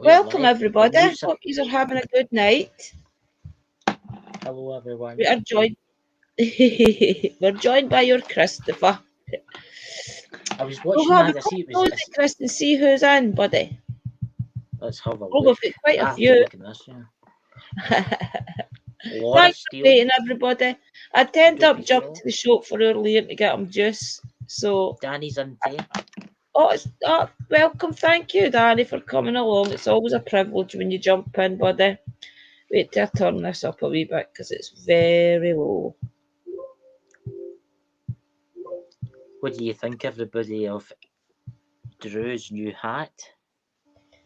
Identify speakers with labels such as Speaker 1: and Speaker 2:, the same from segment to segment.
Speaker 1: Welcome, everybody. Hope you are having a good night.
Speaker 2: Hello, everyone.
Speaker 1: We are joined. We're joined by your Christopher.
Speaker 2: I was
Speaker 1: We'll
Speaker 2: watching
Speaker 1: have a
Speaker 2: that. I see
Speaker 1: quick
Speaker 2: it was.
Speaker 1: nosy, Chris, and see who's in, buddy.
Speaker 2: Let's have a
Speaker 1: Oh,
Speaker 2: look.
Speaker 1: we've got quite a
Speaker 2: I have to
Speaker 1: few.
Speaker 2: look in this. Yeah. Laura
Speaker 1: Thanks for
Speaker 2: Steele.
Speaker 1: waiting, everybody. I tend
Speaker 2: Don't
Speaker 1: up
Speaker 2: be
Speaker 1: jump
Speaker 2: sure.
Speaker 1: to the shop for earlier to get him juice. So,
Speaker 2: Danny's in tea.
Speaker 1: welcome. Thank you, Danny, for coming along. It's always a privilege when you jump in, buddy. Wait till I turn this up a wee bit because it's very low.
Speaker 2: What do you think, everybody, of Drew's new hat?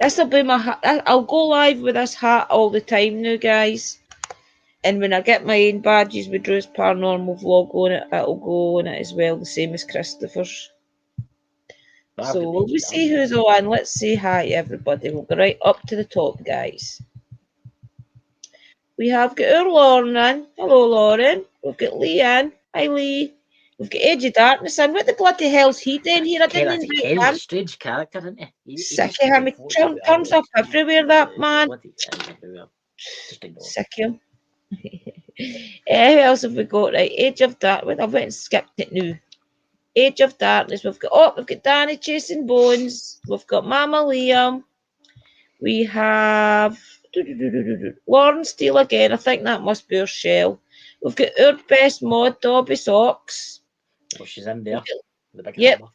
Speaker 1: This'll be my hat. I'll go live with this hat all the time now, guys. And when I get my own badges with Drew's Paranormal Vlog on it, it'll go on it as well, the same as Christopher's. So we'll see who's on. Let's say hi, everybody. We'll go right up to the top, guys. We have got our Lauren in. Hello, Lauren. We've got Lee in. Hi, Lee. We've got Edge of Darkness in. What the bloody hell's he doing here? I didn't invite
Speaker 2: Ken's
Speaker 1: him.
Speaker 2: a strange character, isn't he?
Speaker 1: Sick of him. He turns up everywhere, that man. Sick of him. Who else have we got? Right, Age of Darkness. I went and skipped it now. Age of Darkness. We've got Danny chasing bones. We've got Mama Liam. We have Lauren Steele again. I think that must be our shell. We've got our best mod, Dobby Socks.
Speaker 2: Oh, she's in there. The big
Speaker 1: yep.
Speaker 2: hammer.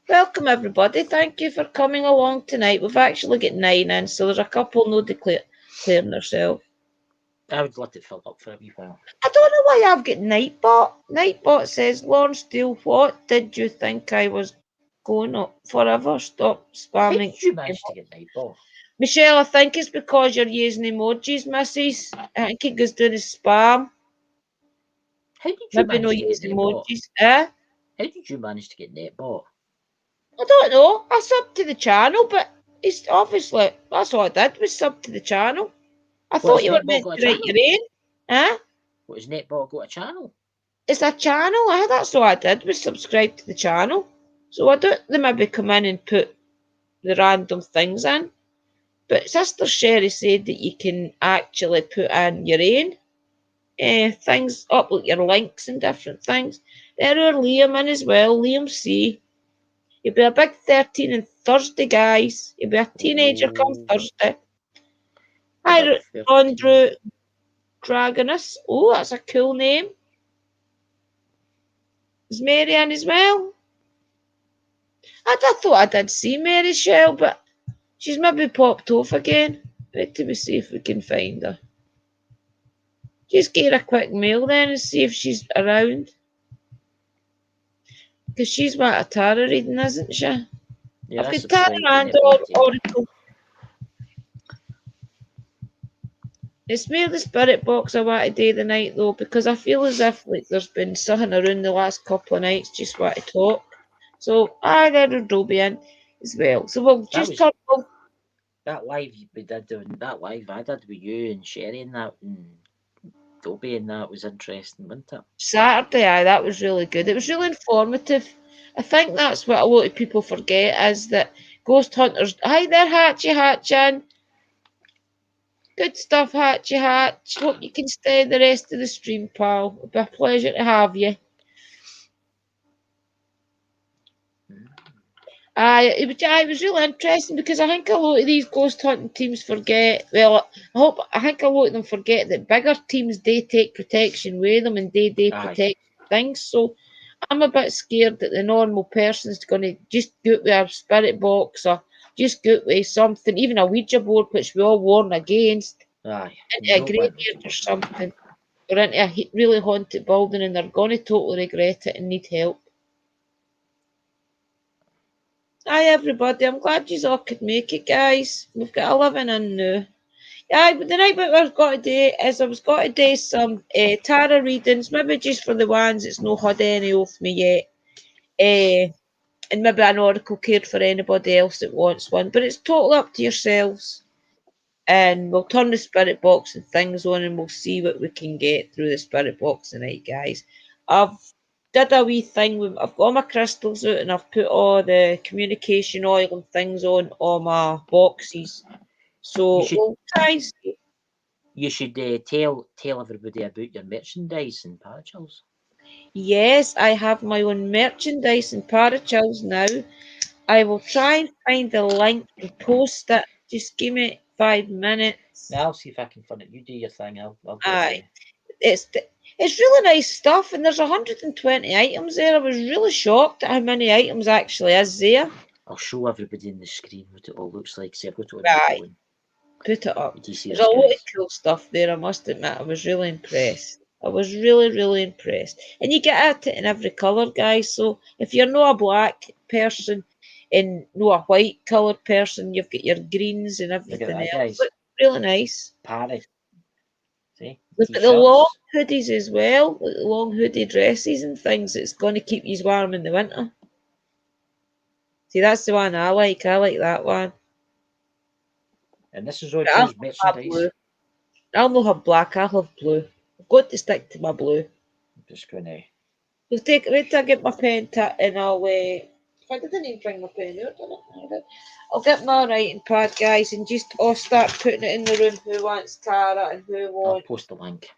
Speaker 1: Welcome, everybody. Thank you for coming along tonight. We've actually got 9 in, so there's a couple no declaring themselves.
Speaker 2: I would let it fill up for a wee while.
Speaker 1: I don't know why I've got Nightbot. Nightbot says, Lauren Steele, what did you think I was going up forever? Stop spamming.
Speaker 2: How did you manage to get Nightbot?
Speaker 1: Michelle, I think it's because you're using emojis, missus. I think it goes doing his spam.
Speaker 2: How did you
Speaker 1: Maybe no
Speaker 2: manage to
Speaker 1: use
Speaker 2: get
Speaker 1: emojis.
Speaker 2: How did you manage to get Netbot?
Speaker 1: I don't know. I subbed to the channel, but it's obviously that's all I did was sub to the channel. I thought you were meant to write your name.
Speaker 2: What, has Netbot got a channel?
Speaker 1: It's a channel. That's all I did was subscribe to the channel. So I don't they maybe come in and put the random things in. But Sister Sherry said that you can actually put in your own things, upload your links and different things. There are Liam in as well, Liam C. You'll be a big 13 on Thursday, guys. You'll be a teenager come Thursday. Hi, Andrew Dragonus. Oh, that's a cool name. Is Mary in as well? I thought I did see Mary Shell, but she's maybe popped off again. Wait till we see if we can find her. Just get her a quick mail then and see if she's around. Because she's what a tarot reading, isn't she?
Speaker 2: Yeah,
Speaker 1: I've got tarot and oracle. It's more the spirit box I want to do the night though, because I feel as if like there's been something around the last couple of nights just want to talk. So there'll be in as well. So we'll just talk.
Speaker 2: That live we did that live I did with you and Sherry and that and Dobby and that was interesting, wasn't it?
Speaker 1: Saturday, that was really good. It was really informative. I think that's what a lot of people forget is that ghost hunters. Hi there, Hatchin. Good stuff, Hatch. Hope you can stay the rest of the stream, pal. It'll be a pleasure to have you. It was really interesting because I think a lot of these ghost hunting teams forget. Well, I think a lot of them forget that bigger teams they take protection with them and they protect things. So I'm a bit scared that the normal person's going to just go with a spirit box or just go with something, even a Ouija board, which we all warn against, into a graveyard or something, or into a really haunted building, and they're going to totally regret it and need help. Hi everybody, I'm glad you all could make it, guys. We've got 11 in now. Yeah, but the night what I've got to do is I've got to do some tarot readings, maybe just for the ones that's not had any off me yet. And maybe an oracle card for anybody else that wants one. But it's totally up to yourselves. And we'll turn the spirit box and things on and we'll see what we can get through the spirit box tonight, guys. I've did a wee thing with, I've got all my crystals out and I've put all the communication oil and things on all my boxes. So we'll try and see.
Speaker 2: You should tell everybody about your merchandise and parachills.
Speaker 1: Yes, I have my own merchandise and parachills now. I will try and find the link and post it. Just give me 5 minutes.
Speaker 2: Now I'll see if I can find it. You do your thing. I'll get
Speaker 1: Aye, it's really nice stuff, and there's 120 items there. I was really shocked at how many items actually is there.
Speaker 2: I'll show everybody in the screen what it all looks like. See, I've got it on
Speaker 1: Right,
Speaker 2: my phone.
Speaker 1: put it up.
Speaker 2: Do you see
Speaker 1: There's
Speaker 2: this,
Speaker 1: a lot of
Speaker 2: guys?
Speaker 1: cool stuff there, I must admit. I was really impressed. I was really, really impressed. And you get at it in every colour, guys. So if you're not a black person and not a white coloured person, you've got your greens and
Speaker 2: Look at
Speaker 1: everything
Speaker 2: that,
Speaker 1: else.
Speaker 2: guys.
Speaker 1: Look, really nice.
Speaker 2: Parry. See?
Speaker 1: Look at the long
Speaker 2: T-shirts.
Speaker 1: hoodies as well, like the long hoodie dresses and things. It's going to keep you warm in the winter. See, that's the one I like. I like that one.
Speaker 2: And this is all
Speaker 1: But I'll
Speaker 2: Drew's
Speaker 1: not have
Speaker 2: merchandise.
Speaker 1: blue. I'll not have black. I'll have blue. I've got to stick to my blue.
Speaker 2: I'm just going to...
Speaker 1: We'll take wait till I get my pen and I'll I didn't even bring my pen out, did I? I'll get my writing pad, guys, and just I'll start putting it in the room. Who wants Tara and who
Speaker 2: I'll
Speaker 1: wants?
Speaker 2: post the link.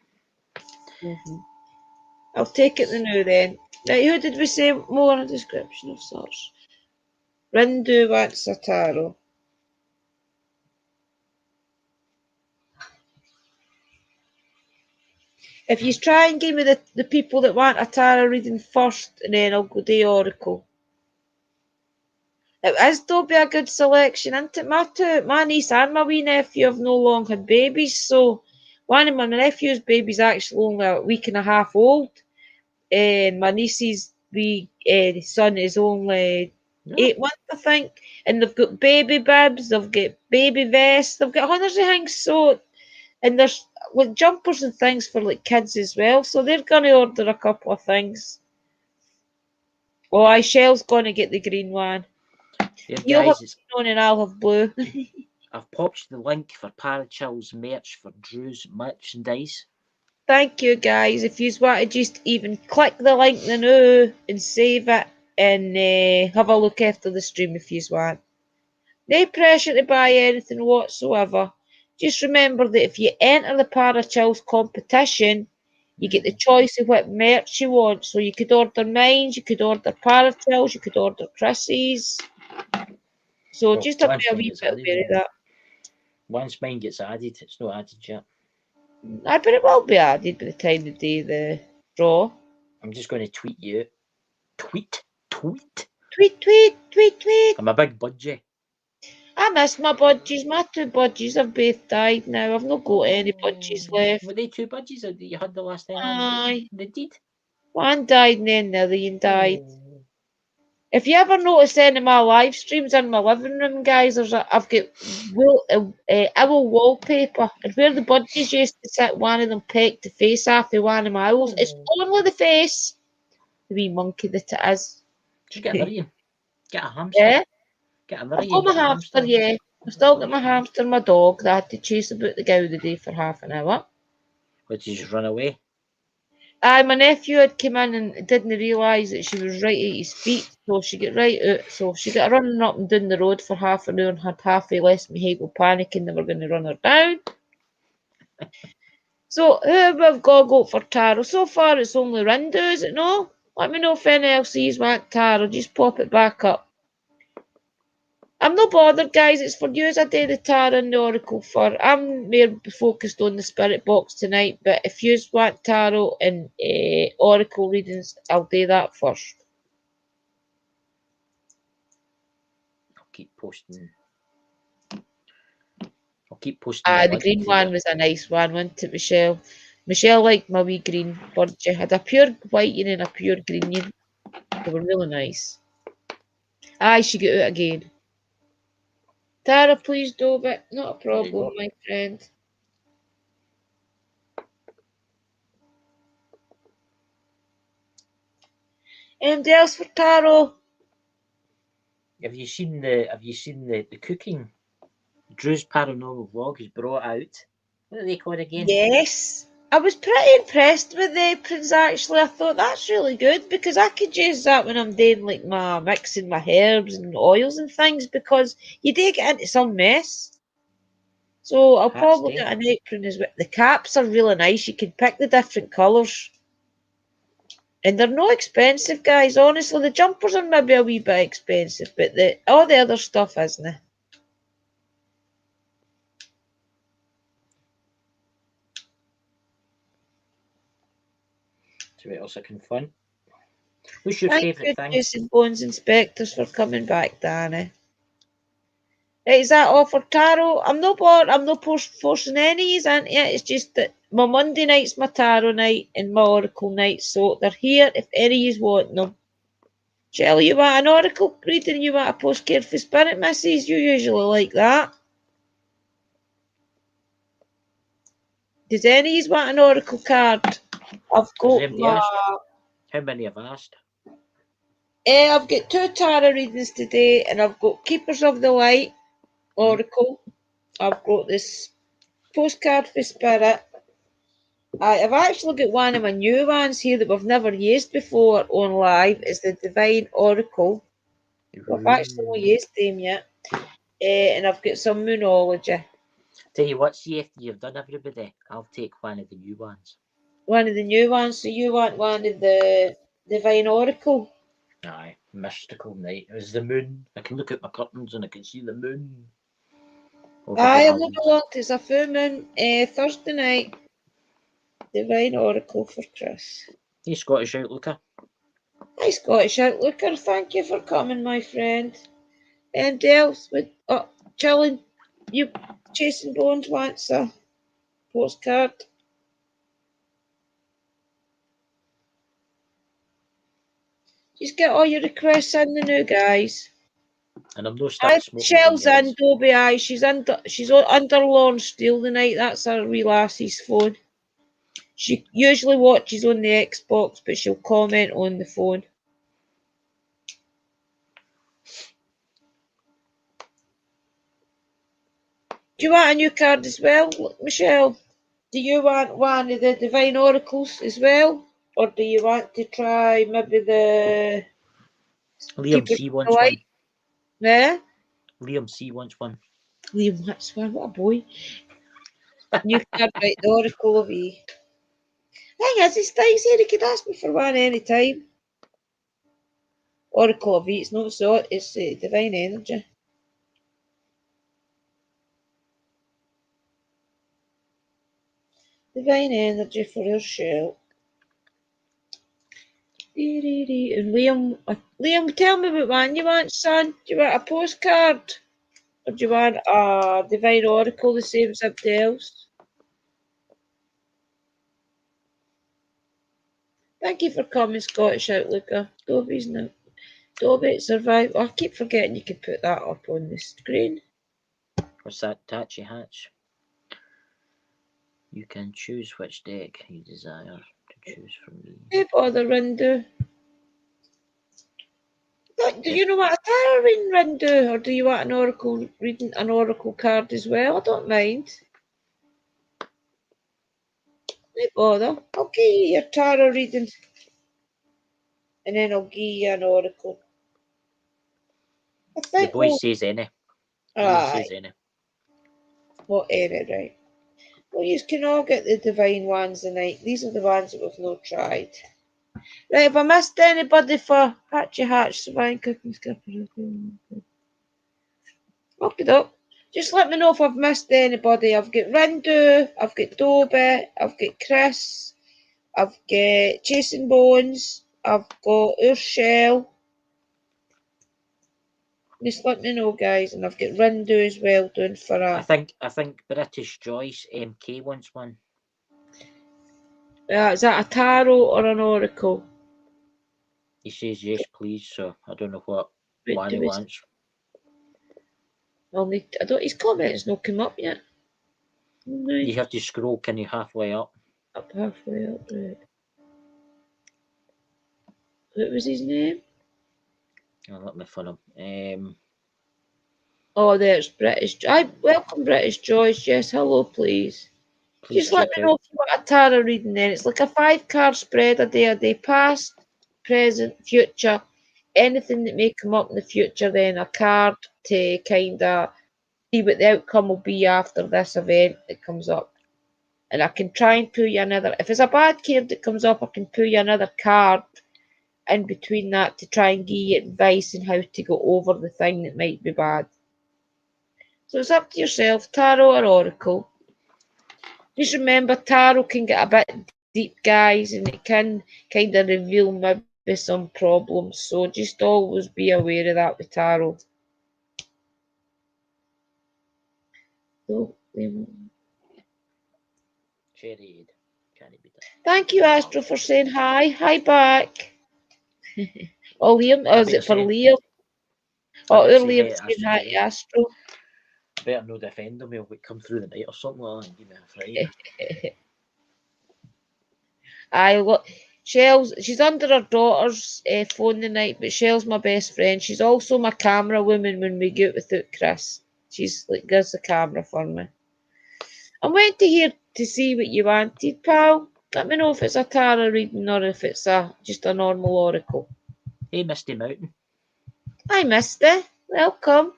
Speaker 1: I'll take it now then. Right, who did we say more in the description of sorts? Rindu wants a tarot. If you try and give me the people that want a tarot reading first, and then I'll go the oracle. It is though be a good selection, isn't it? My niece and my wee nephew have no long had babies, so one of my nephew's baby's actually only a week and a half old, and my niece's wee son is only 8 months, I think, and they've got baby bibs, they've got baby vests, they've got hundreds of things. So, and there's like jumpers and things for like kids as well. So they're gonna order a couple of things. Oh, Shell's gonna get the green one.
Speaker 2: There,
Speaker 1: You'll have
Speaker 2: guys,
Speaker 1: green on and I'll have blue.
Speaker 2: I've popped the link for Parachill's merch for Drew's merchandise.
Speaker 1: Thank you, guys. If you want to just even click the link now and save it and have a look after the stream if you want. No pressure to buy anything whatsoever. Just remember that if you enter the Parachills competition, you get the choice of what merch you want. So you could order mine, you could order Parachills, you could order Chrissy's. So
Speaker 2: Well,
Speaker 1: just have
Speaker 2: once
Speaker 1: a
Speaker 2: mine
Speaker 1: wee
Speaker 2: gets
Speaker 1: bit
Speaker 2: added,
Speaker 1: aware of that.
Speaker 2: once mine gets added, it's not added yet.
Speaker 1: I bet it will be added by the time they do the draw.
Speaker 2: I'm just going to tweet you. Tweet.
Speaker 1: Tweet, tweet, tweet, tweet.
Speaker 2: I'm a big budgie.
Speaker 1: I miss my budgies. My two budgies have both died now. I've not got any budgies left.
Speaker 2: Were they two budgies that you had the last time?
Speaker 1: Aye.
Speaker 2: They did.
Speaker 1: One died and then the other one died.
Speaker 2: Oh.
Speaker 1: If you ever notice any of my live streams in my living room, guys, I've got owl wallpaper, and where the budgies used to sit, one of them pecked the face off of one of my owls. It's only the face. The wee monkey that it is.
Speaker 2: Just get another one. Get a hamster.
Speaker 1: Yeah,
Speaker 2: Get another
Speaker 1: I've
Speaker 2: one.
Speaker 1: got my
Speaker 2: Get a
Speaker 1: hamster, yeah. I've still got my hamster and my dog that I had to chase about the gowdy day for half an hour.
Speaker 2: Which you just run away.
Speaker 1: Aye, my nephew had come in and didn't realise that she was right at his feet, so she got right out. So she got running up and down the road for half an hour and had halfway left me Hegel panicking they were going to run her down. So who have we got for tarot? So far it's only Rindu, is it no? Let me know if any else you want tarot. Just pop it back up. I'm not bothered, guys. It's for you as I do the tarot and the oracle for. I'm more focused on the spirit box tonight, but if you want tarot and oracle readings, I'll do that first.
Speaker 2: I'll keep posting. The
Speaker 1: The green one was a nice one, wasn't it, Michelle? Michelle liked my wee green bird. You had a pure white and a pure green. They were really nice. Aye, she got out again. Tara, please do it. Not a problem, my friend. Anybody else for tarot?
Speaker 2: Have you seen the cooking? Drew's paranormal vlog is brought out. What are they called again?
Speaker 1: Yes. I was pretty impressed with the aprons actually. I thought that's really good because I could use that when I'm doing like my mixing my herbs and oils and things because you do get into some mess. So I'll
Speaker 2: Hats
Speaker 1: probably
Speaker 2: day.
Speaker 1: get an apron as well. The caps are really nice. You can pick the different colours. And they're not expensive, guys. Honestly, the jumpers are maybe a wee bit expensive, but all the other stuff isn't.
Speaker 2: See what else I can find. What's your
Speaker 1: Thank
Speaker 2: favourite
Speaker 1: you,
Speaker 2: thing?
Speaker 1: Jason Bones Inspectors, for coming back, Danny. Right, is that all for tarot? I'm not bored. I'm not forcing any into it. It's just that my Monday night's my tarot night and my oracle night, so they're here if any of you want them. Shelley, you want an oracle reading? You want a postcard for Spirit Misses? You usually like that. Does any of you want an oracle card? I've
Speaker 2: Has
Speaker 1: got
Speaker 2: anybody
Speaker 1: my.
Speaker 2: asked? How many have asked?
Speaker 1: I've got 2 tarot readings today, and I've got Keepers of the Light oracle. I've got this postcard for Spirit. I've actually got one of my new ones here that we've never used before on live. It's the Divine Oracle. We've actually not used them yet. And I've got some Moonology.
Speaker 2: Tell you what, see after you've done everybody, I'll take one of the new ones.
Speaker 1: One of the new ones. So you want one of the Divine Oracle?
Speaker 2: Aye, mystical night. It was the moon. I can look at my curtains and I can see the moon.
Speaker 1: Aye, I'm not locked. It's a full moon. Thursday night. Divine Oracle for Chris.
Speaker 2: Hey, Scottish Outlooker.
Speaker 1: Hi, Scottish Outlooker. Thank you for coming, my friend. And else with chilling. You Chasing Bones wants a postcard. Just get all your requests in the new guys.
Speaker 2: And I'm not starting smoking
Speaker 1: Shell's
Speaker 2: again,
Speaker 1: in
Speaker 2: guys.
Speaker 1: Dobie. Aye, she's under Launch Steel tonight. That's her wee lassie's phone. She usually watches on the Xbox, but she'll comment on the phone. Do you want a new card as well, Michelle? Do you want one of the Divine Oracles as well? Or do you want to try maybe the
Speaker 2: Liam
Speaker 1: Keeper
Speaker 2: C
Speaker 1: of the
Speaker 2: wants
Speaker 1: Light?
Speaker 2: one.
Speaker 1: Yeah?
Speaker 2: Liam C wants one.
Speaker 1: Liam, that's one. What a boy. New card, right? The Oracle of E. Thing is, it's nice here. He could ask me for one any time. Oracle of E. It's not so. It's Divine Energy. Divine Energy for your shell. And Liam, tell me what one you want, son. Do you want a postcard? Or do you want a Divine Oracle the same as everybody else? Thank you for coming, Scottish Outlooker. Dobie's now. Dobie survived. Oh, I keep forgetting you can put that up on the screen.
Speaker 2: What's that? Tatchy Hatch. You can choose which deck you desire to choose from me.
Speaker 1: Hey, bother, Rindu. Do you know what a tarot reading, Rindu? Or do you want an oracle reading, an oracle card as well? I don't mind. No bother. I'll give you your tarot reading. And then I'll give you an oracle. I
Speaker 2: The
Speaker 1: think
Speaker 2: boy says any. Liam says any.
Speaker 1: What area, right? Well, you can all get the divine ones tonight. These are the ones that we've not tried. Right, if I missed anybody for Hatchy Hatch, Surviving Cooking Skipper. Okay, up. Just let me know if I've missed anybody. I've got Rindu, I've got Dobie, I've got Chris, I've got Chasing Bones, I've got Urshell. Just let me know, guys, and I've got Rindu as well doing for
Speaker 2: I
Speaker 1: a.
Speaker 2: think British Joyce MK wants one.
Speaker 1: Is that a tarot or an oracle?
Speaker 2: He says yes, please. So I don't know what
Speaker 1: Wait,
Speaker 2: one he wants.
Speaker 1: I don't. His comments not come up yet. No,
Speaker 2: You have to scroll. Can you halfway up?
Speaker 1: up halfway up. Right. What was his name?
Speaker 2: I'll let me find him.
Speaker 1: Oh, there's British. I welcome British Joyce. Yes, hello, please.
Speaker 2: Please
Speaker 1: Just let
Speaker 2: check
Speaker 1: me
Speaker 2: out.
Speaker 1: know if you want a tarot reading then. It's like a 5-card spread a day, past, present, future, anything that may come up in the future, then a card to kind of see what the outcome will be after this event that comes up. And I can try and pull you another. If it's a bad card that comes up, I can pull you another card in between that to try and give you advice on how to go over the thing that might be bad. So it's up to yourself, tarot or oracle. Just remember, tarot can get a bit deep, guys, and it can kind of reveal maybe some problems. So just always be aware of that with tarot. So,
Speaker 2: Cherry can't be done.
Speaker 1: thank you, Astro, for saying hi. Hi back. Oh, Liam,
Speaker 2: I
Speaker 1: or is
Speaker 2: better
Speaker 1: it for
Speaker 2: say,
Speaker 1: Liam?
Speaker 2: I
Speaker 1: Oh,
Speaker 2: better say
Speaker 1: Liam
Speaker 2: hey to
Speaker 1: saying
Speaker 2: Astro
Speaker 1: hi
Speaker 2: today.
Speaker 1: to Astro.
Speaker 2: I better not defend him. He'll come through the night or something like that and give me a fright.
Speaker 1: I look. She's under her daughter's phone tonight, but Shell's my best friend. She's also my camera woman when we go out without Chris. She's like does the camera for me. I went to here to see what you wanted, pal. Let me know if it's a tarot reading or if it's just a normal oracle.
Speaker 2: Hey, Misty Mountain.
Speaker 1: Hi, mister. Welcome.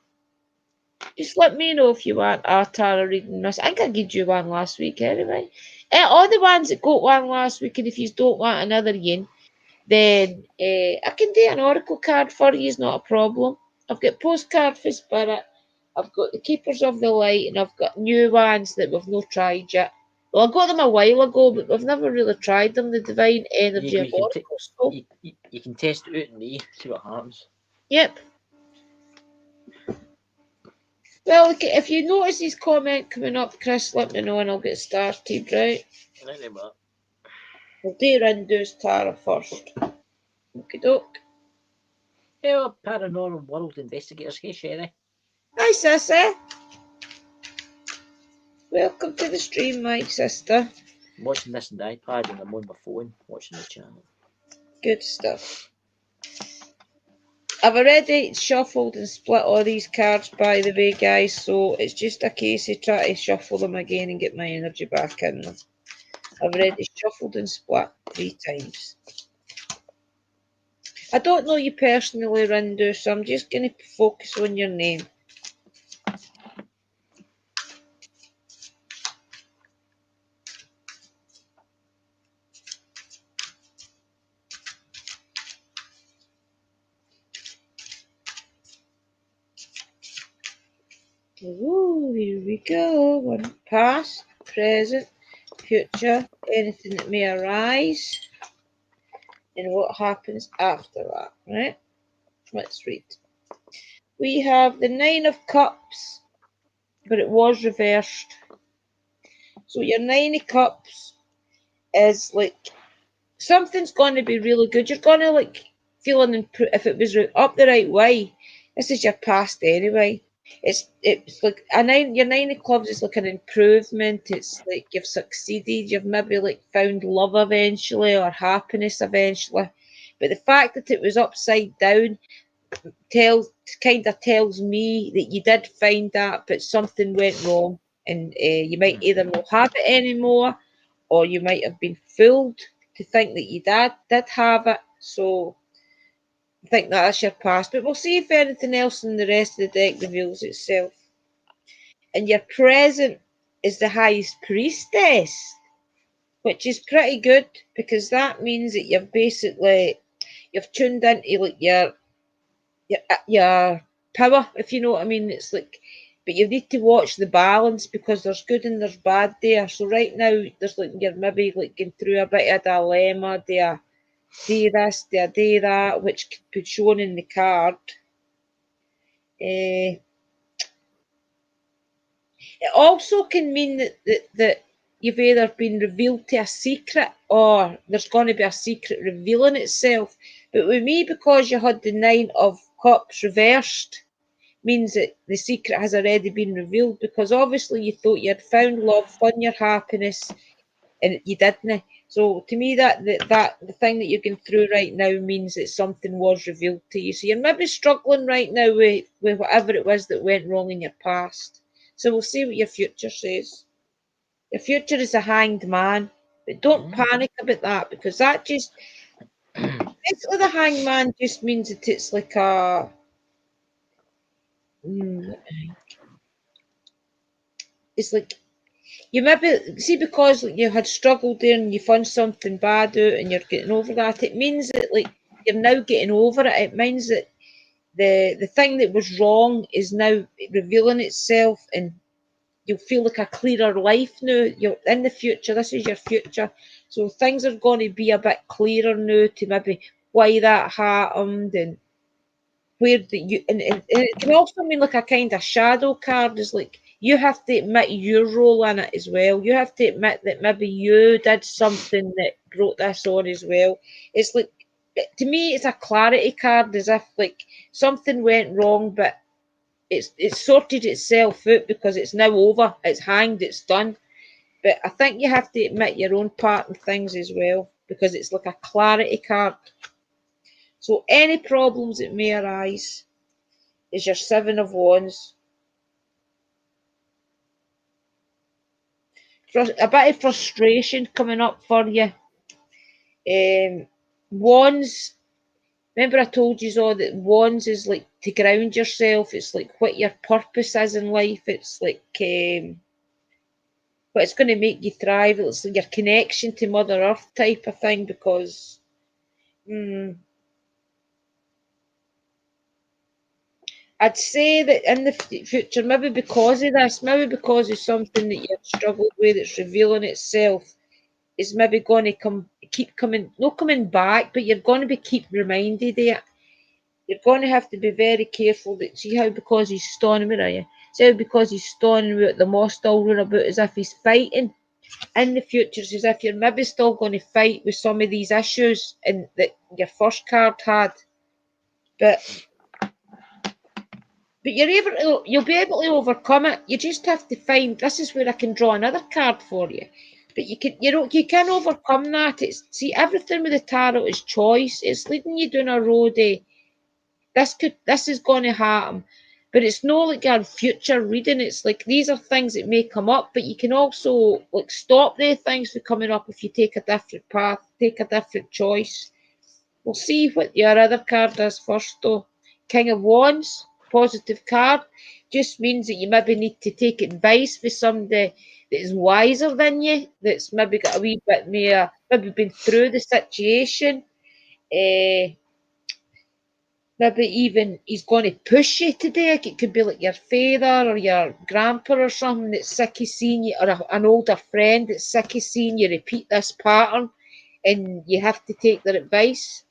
Speaker 1: Just let me know if you want a tarot reading. I think I gave you one last week anyway. All the ones that got one last week, and if you don't want another yin, then I can do an oracle card for you, is not a problem. I've got postcard for Spirit, I've got the Keepers of the Light, and I've got new ones that we've not tried yet. Well, I got them a while ago, but we've never really tried them, the Divine Energy of Oracles. So,
Speaker 2: You can test it out in me, see what happens.
Speaker 1: yep. Well, if you notice his comment coming up, Chris, let me know and I'll get started, right?
Speaker 2: Anyway.
Speaker 1: We'll do Rindu's Tarot first. Okie doke.
Speaker 2: Hello, Paranormal World Investigators. Hey, Sherry.
Speaker 1: Hi, Sissy. Welcome to the stream, my sister.
Speaker 2: I'm watching this on the iPad and I'm on my phone watching the channel.
Speaker 1: Good stuff. I've already shuffled and split all these cards, by the way, guys, so it's just a case of trying to shuffle them again and get my energy back in them. I've already shuffled and split 3 times. I don't know you personally, Rindu, so I'm just going to focus on your name. Ooh, here we go. One past, present, future, anything that may arise, and what happens after that, right? Let's read. We have the 9 of Cups, but it was reversed. So your 9 of Cups is like something's going to be really good. You're going to like feeling if it was up the right way. This is your past anyway. It's like your 9 of clubs is like an improvement. It's like you've succeeded. You've maybe like found love eventually or happiness eventually. But the fact that it was upside down tells me that you did find that, but something went wrong, and you might either not have it anymore, or you might have been fooled to think that you did have it. So I think that's your past, but we'll see if anything else in the rest of the deck reveals itself. And your present is the highest priestess, which is pretty good because that means that you've tuned into like your power, if you know what I mean. It's like, but you need to watch the balance because there's good and there's bad there. So right now there's like you're maybe like going through a bit of dilemma. Do this, do that, which could be shown in the card. It also can mean that you've either been revealed to a secret or there's going to be a secret revealing itself. But with me, because you had the 9 of Cups reversed, means that the secret has already been revealed because obviously you thought you had found love, found your happiness, and you didn't. So to me, that the thing that you're going through right now means that something was revealed to you. So you're maybe struggling right now with whatever it was that went wrong in your past. So we'll see what your future says. Your future is a hanged man. But don't panic about that, because that just basically, the hanged man just means that it's like a it's like you maybe see, because like, you had struggled there and you found something bad out and you're getting over that. It means that like you're now getting over it. It means that the thing that was wrong is now revealing itself, and you'll feel like a clearer life now. You're in the future. This is your future, so things are going to be a bit clearer now to maybe why that happened and where the you and it can also mean like a kind of shadow card. Is like you have to admit your role in it as well. You have to admit that maybe you did something that brought this on as well. It's like, to me, it's a clarity card, as if like something went wrong, but it's sorted itself out because it's now over. It's hanged. It's done. But I think you have to admit your own part in things as well, because it's like a clarity card. So any problems that may arise is your Seven of Wands. A bit of frustration coming up for you. Wands, remember I told you all that wands is like to ground yourself. It's like what your purpose is in life. It's like what it's going to make you thrive. It's like your connection to Mother Earth type of thing, because I'd say that in the future, maybe because of this, maybe because of something that you've struggled with, it's revealing itself, is maybe going to keep coming, not coming back, but you're going to be keep reminded of it. You're going to have to be very careful. That see how because he's standing, where are you? See how because he's standing at the mall still running about as if he's fighting. In the future, it's as if you're maybe still going to fight with some of these issues and that your first card had, but you'll be able to overcome it. You just have to find. This is where I can draw another card for you. But you can overcome that. It's see everything with the tarot is choice. It's leading you down a road. This is going to happen, but it's not like your future reading. It's like these are things that may come up, but you can also like stop the things from coming up if you take a different path, take a different choice. We'll see what your other card is first, though. King of Wands, positive card, just means that you maybe need to take advice from somebody that is wiser than you, that's maybe got a wee bit more, maybe been through the situation. Maybe even he's going to push you today. It could be like your father or your grandpa or something that's sick of seeing you, or an older friend that's sick of seeing you repeat this pattern, and you have to take their advice.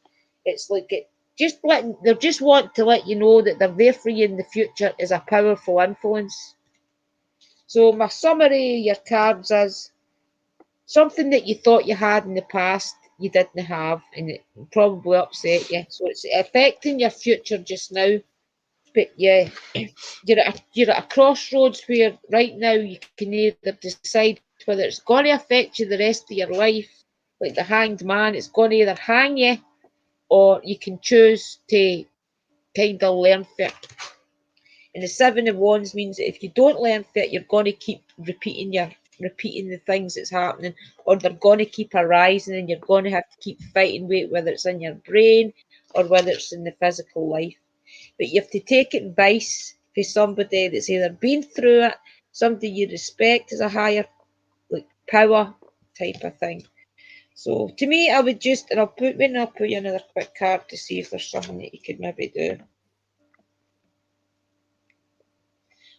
Speaker 1: It's like they just want to let you know that they're there for you in the future as a powerful influence. So my summary of your cards is something that you thought you had in the past you didn't have, and it probably upset you. So it's affecting your future just now. But yeah, you're at a crossroads where right now you can either decide whether it's going to affect you the rest of your life, like the hanged man. It's going to either hang you, or you can choose to kind of learn from it. And the Seven of Wands means that if you don't learn from it, you're going to keep repeating the things that's happening, or they're going to keep arising, and you're going to have to keep fighting with it, whether it's in your brain or whether it's in the physical life. But you have to take advice from somebody that's either been through it, somebody you respect as a higher like power type of thing. So to me, I would just, and I'll put you another quick card to see if there's something that you could maybe do.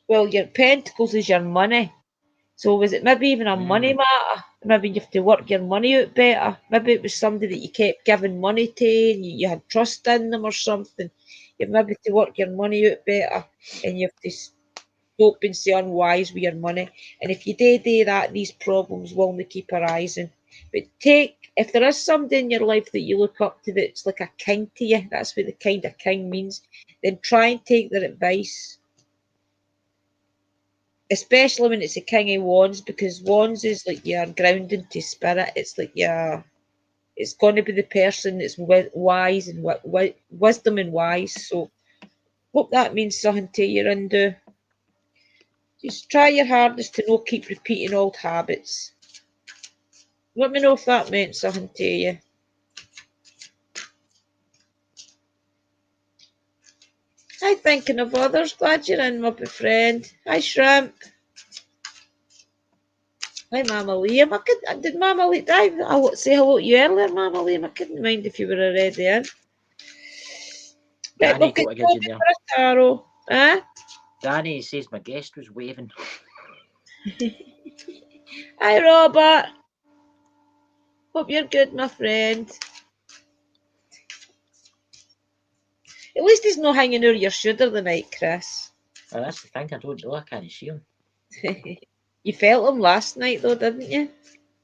Speaker 1: Well, your pentacles is your money. So was it maybe even a money matter? Maybe you have to work your money out better. Maybe it was somebody that you kept giving money to and you had trust in them or something. You've maybe to work your money out better, and you have to stop being so unwise with your money. And if you do that, these problems will only keep arising. But if there is somebody in your life that you look up to that's like a king to you, that's what the kind of king means, then try and take their advice, especially when it's a king of wands, because wands is like your grounding to spirit. It's like it's going to be the person that's wise and wisdom and wise. So hope that means something to you, Rindu. Just try your hardest to not keep repeating old habits. Let me know if that meant something to you. Hi, thinking of others. Glad you're in, my friend. Hi, Shrimp. Hi, Mama Liam. Did Mama Liam? I say hello to you earlier, Mama Liam. I couldn't mind if you were already in. Right,
Speaker 2: Danny
Speaker 1: we'll get
Speaker 2: got a good in
Speaker 1: Toby
Speaker 2: there.
Speaker 1: for a tarot. Huh?
Speaker 2: Danny says my guest was waving.
Speaker 1: Hi, Robert. Hope you're good, my friend. At least he's not hanging over your shoulder the night, Chris.
Speaker 2: Oh, that's the thing, I don't know, I can't see him.
Speaker 1: You felt him last night, though, didn't you?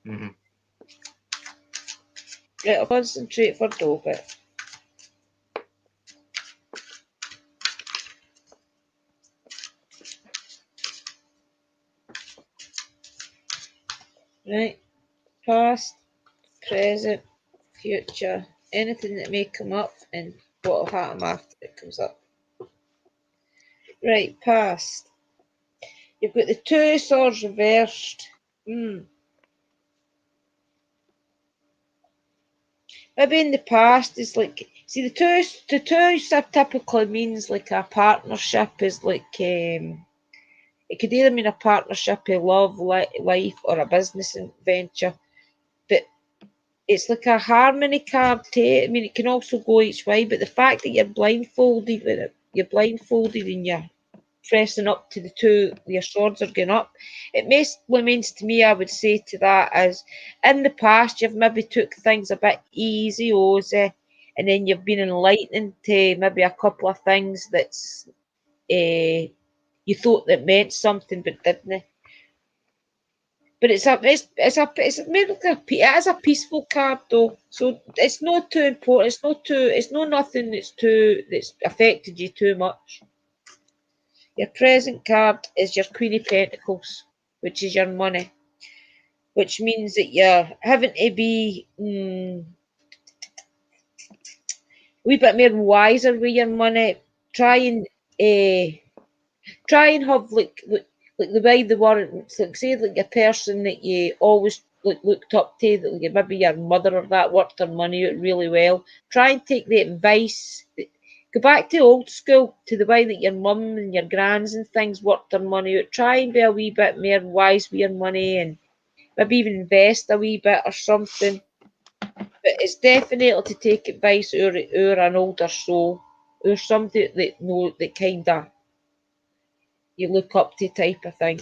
Speaker 2: Mm-hmm.
Speaker 1: Right, I'll concentrate for Toby. Right, past, present, future, anything that may come up and what will happen after it comes up. Right, past. You've got the two swords reversed. Maybe in the past, it's like, see, the two typically means like a partnership is like, it could either mean a partnership of love, life, or a business venture. But it's like a harmony card too. I mean, it can also go each way, but the fact that you're blindfolded and you're pressing up to the two, your swords are going up. It basically means to me, I would say to that as in the past you've maybe took things a bit easy, Ozzy, and then you've been enlightened to maybe a couple of things that's you thought that meant something but didn't. But it's maybe like it is a peaceful card though, so it's not too important. It's not nothing that's affected you too much. Your present card is your Queen of Pentacles, which is your money, which means that you're having to be a wee bit more wiser with your money. Try and have like the way the word, like say like a person that you always like looked up to, that like, maybe your mother or that worked her money out really well. Try and take the advice. Go back to old school, to the way that your mum and your grands and things worked their money out. Try and be a wee bit more wise with your money and maybe even invest a wee bit or something. But it's definitely to take advice or an older soul, or somebody that know that kind of you look up to type of thing.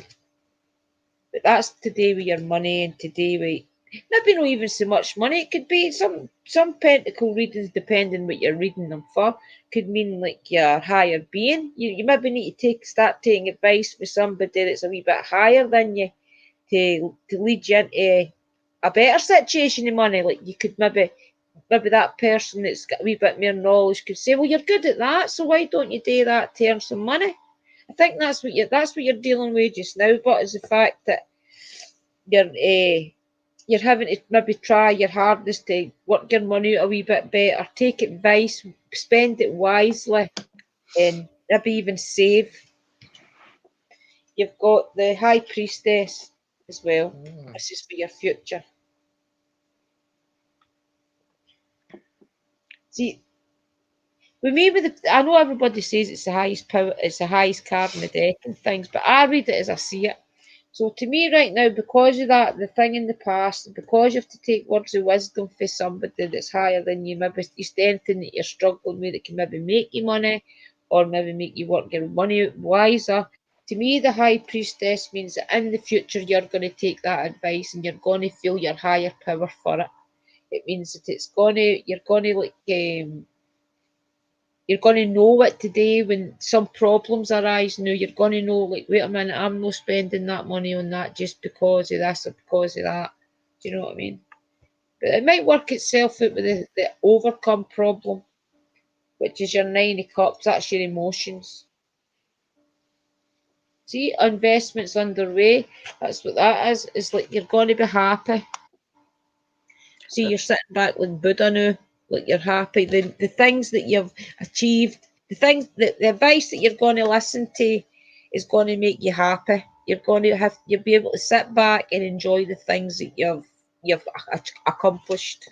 Speaker 1: But that's to do with your money and to do with maybe not even so much money. It could be some pentacle readings, depending what you're reading them for. Could mean like your higher being. You maybe need to start taking advice with somebody that's a wee bit higher than you to lead you into a better situation in money. Like you could maybe that person that's got a wee bit more knowledge could say, well, you're good at that, so why don't you do that to earn some money? I think that's what you're dealing with just now, but is the fact that you're having to maybe try your hardest to work your money out a wee bit better, take advice, spend it wisely, and maybe even save. You've got the High Priestess as well. This is for your future. See, with me, I know everybody says it's the highest power, it's the highest card in the deck and things, but I read it as I see it. So to me, right now, because of that, the thing in the past, because you have to take words of wisdom for somebody that's higher than you, maybe it's anything that you're struggling with that can maybe make you money, or maybe make you work your money out wiser. To me, the High Priestess means that in the future you're going to take that advice and you're going to feel your higher power for it. It means that you're going to like you're going to know what to do when some problems arise. Now you're going to know, like, wait a minute, I'm not spending that money on that just because of this or because of that. Do you know what I mean? But it might work itself out with the overcome problem, which is your 9 of Cups. That's your emotions. See, investments underway. That's what that is. It's like you're going to be happy. See, you're sitting back like Buddha now, like you're happy. The things that you've achieved, the advice that you're going to listen to is going to make you happy. You'll be able to sit back and enjoy the things that you've accomplished.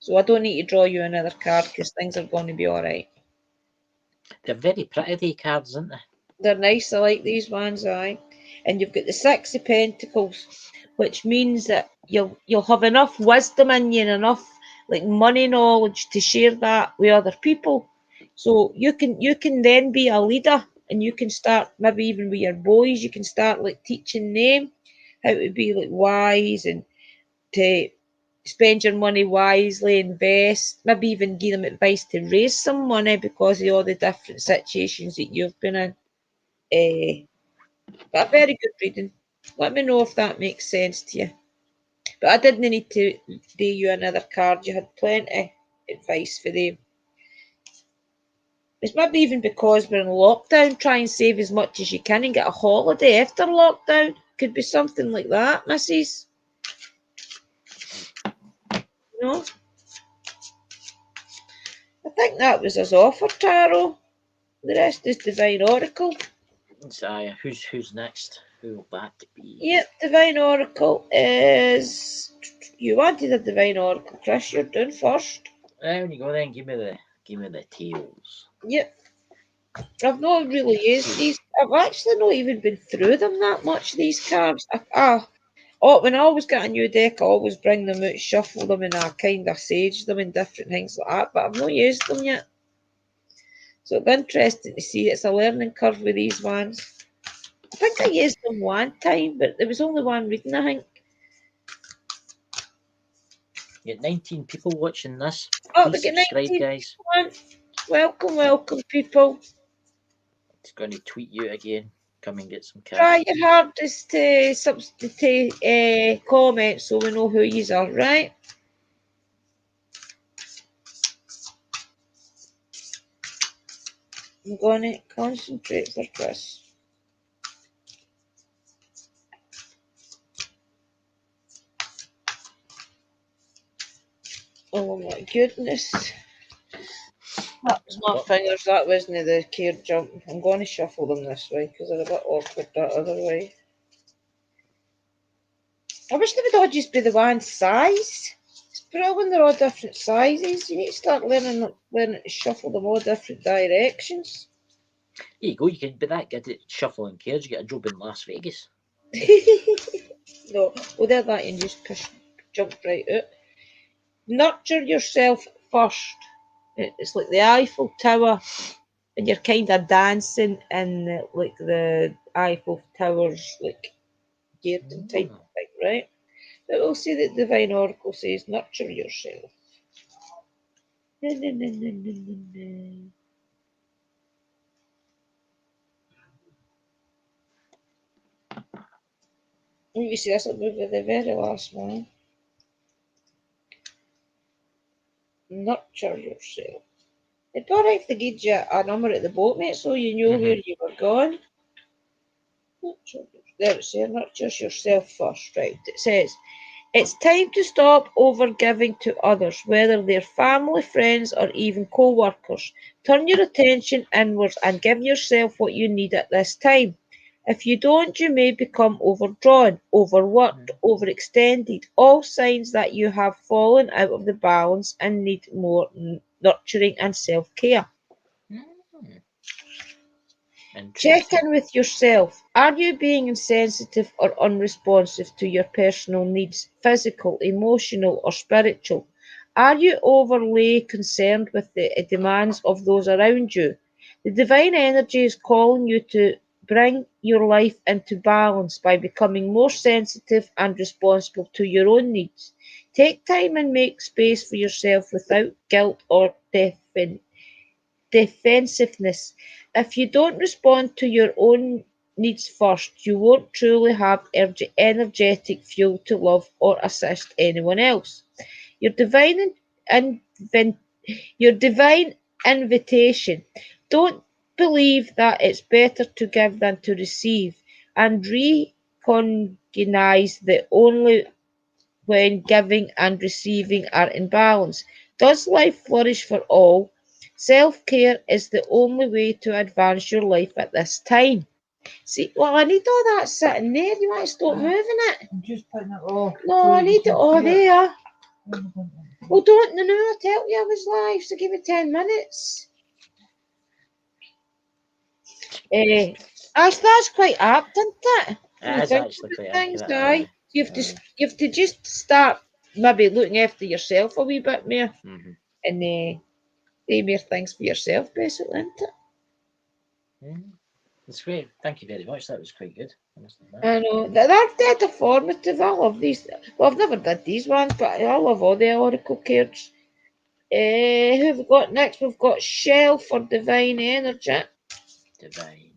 Speaker 1: So I don't need to draw you another card because things are going to be all right.
Speaker 2: They're very pretty, they cards, aren't they?
Speaker 1: They're nice. I like these ones, aye. And you've got the Six of Pentacles, which means that you'll have enough wisdom in you and enough like money knowledge to share that with other people. So you can then be a leader and you can start maybe even with your boys, you can start like teaching them how to be like wise and to spend your money wisely, invest, maybe even give them advice to raise some money because of all the different situations that you've been in. But a very good reading. Let me know if that makes sense to you. But I didn't need to do you another card. You had plenty advice for them. It's maybe even because we're in lockdown. Try and save as much as you can and get a holiday after lockdown. Could be something like that, Mrs. You know? I think that was us offer, Tarot. The rest is Divine Oracle.
Speaker 2: So, who's next? Who will that be?
Speaker 1: Yep, Divine Oracle is. You wanted a Divine Oracle, Chris. You're doing first.
Speaker 2: There you go then. Give me the tails.
Speaker 1: Yep. I've not really used these. I've actually not even been through them that much, these cards. When I always get a new deck, I always bring them out, shuffle them, and I kind of sage them and different things like that, but I've not used them yet. So it'll be interesting to see. It's a learning curve with these ones. I think I used them one time, but there was only one reading, I think.
Speaker 2: You got 19 people watching this.
Speaker 1: Oh,
Speaker 2: Please
Speaker 1: they get
Speaker 2: subscribe,
Speaker 1: 19
Speaker 2: guys.
Speaker 1: people. Welcome, people.
Speaker 2: It's going to tweet you again. Come and get some
Speaker 1: Try
Speaker 2: cards.
Speaker 1: your hardest to comment so we know who you are, right? I'm going to concentrate for Chris. Oh my goodness. That was my fingers, that wasn't the card jump. I'm going to shuffle them this way because they're a bit awkward that other way. I wish they would all just be the one size. It's brilliant, they're all different sizes. You need to start learning to shuffle them all different directions.
Speaker 2: Here you go. You can be that good at shuffling cards. You get a job in Las Vegas.
Speaker 1: No, well, they're that and just jump right out. Nurture yourself first. It's like the Eiffel Tower, and you're kind of dancing in like the Eiffel Tower's like garden type of thing, right? But we'll see that Divine Oracle says nurture yourself. Na, na, na, na, na, na, na. You see, this will be the very last one. Nurture yourself. It'd be alright if they gave you a number at the boat, mate, so you knew where you were going. There it says, nurture yourself first, right? It says, it's time to stop overgiving to others, whether they're family, friends, or even co workers. Turn your attention inwards and give yourself what you need at this time. If you don't, you may become overdrawn, overworked, overextended, all signs that you have fallen out of the balance and need more nurturing and self care. Check in with yourself. Are you being insensitive or unresponsive to your personal needs, physical, emotional, or spiritual? Are you overly concerned with the demands of those around you? The divine energy is calling you to bring your life into balance by becoming more sensitive and responsible to your own needs. Take time and make space for yourself without guilt or defensiveness. If you don't respond to your own needs first, you won't truly have energetic fuel to love or assist anyone else. Your divine inven- your divine invitation. Don't believe that it's better to give than to receive, and recognize that only when giving and receiving are in balance does life flourish for all. Self care is the only way to advance your life at this time. See, well, I need all that sitting there. You want to stop moving it?
Speaker 3: I'm just putting it all.
Speaker 1: No, I need it all there. Well, don't, no, I tell you I was live, so give it 10 minutes. That's quite apt, isn't it?
Speaker 2: It is actually quite
Speaker 1: things,
Speaker 2: accurate.
Speaker 1: you have to just start maybe looking after yourself a wee bit more,
Speaker 2: Mhm.
Speaker 1: and do more things for yourself, basically, isn't it?
Speaker 2: It's great. Thank you very much. That was quite good.
Speaker 1: I know they're dead informative. I love these. Well, I've never did these ones, but I love all the oracle cards. Who have we got next? We've got Shell for divine energy.
Speaker 2: Divine.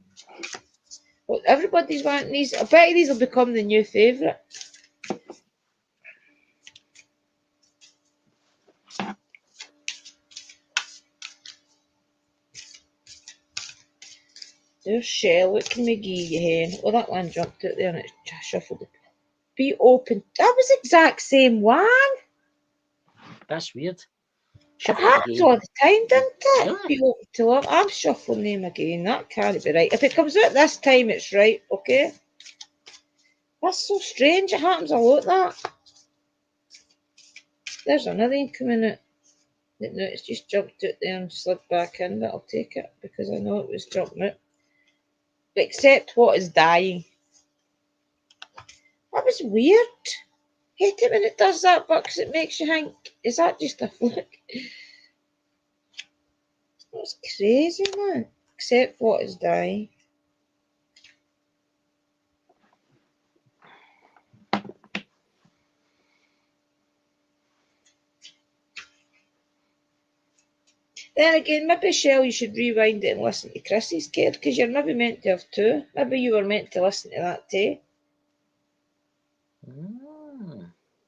Speaker 1: Well, everybody's wanting these. I bet these will become the new favourite. There's Shell. What can we give you, hen? Well, that one jumped out there and it shuffled it. Be open. That was the exact same one.
Speaker 2: That's weird.
Speaker 1: It happens all the time, doesn't it?
Speaker 2: Really?
Speaker 1: Be open to love. I'm shuffling them again. That can't be right. If it comes out this time, it's right, okay? That's so strange. It happens a lot, that. There's another one coming out. No, it's just jumped out there and slid back in, but I'll take it because I know it was jumping out. Except what is dying. That was weird. Hate it when it does that, but because it makes you think, is that just a fluke? That's crazy, man. Except what is dying. Then again, maybe Shell, you should rewind it and listen to Chrissy's card because you're maybe meant to have two. Maybe you were meant to listen to that too.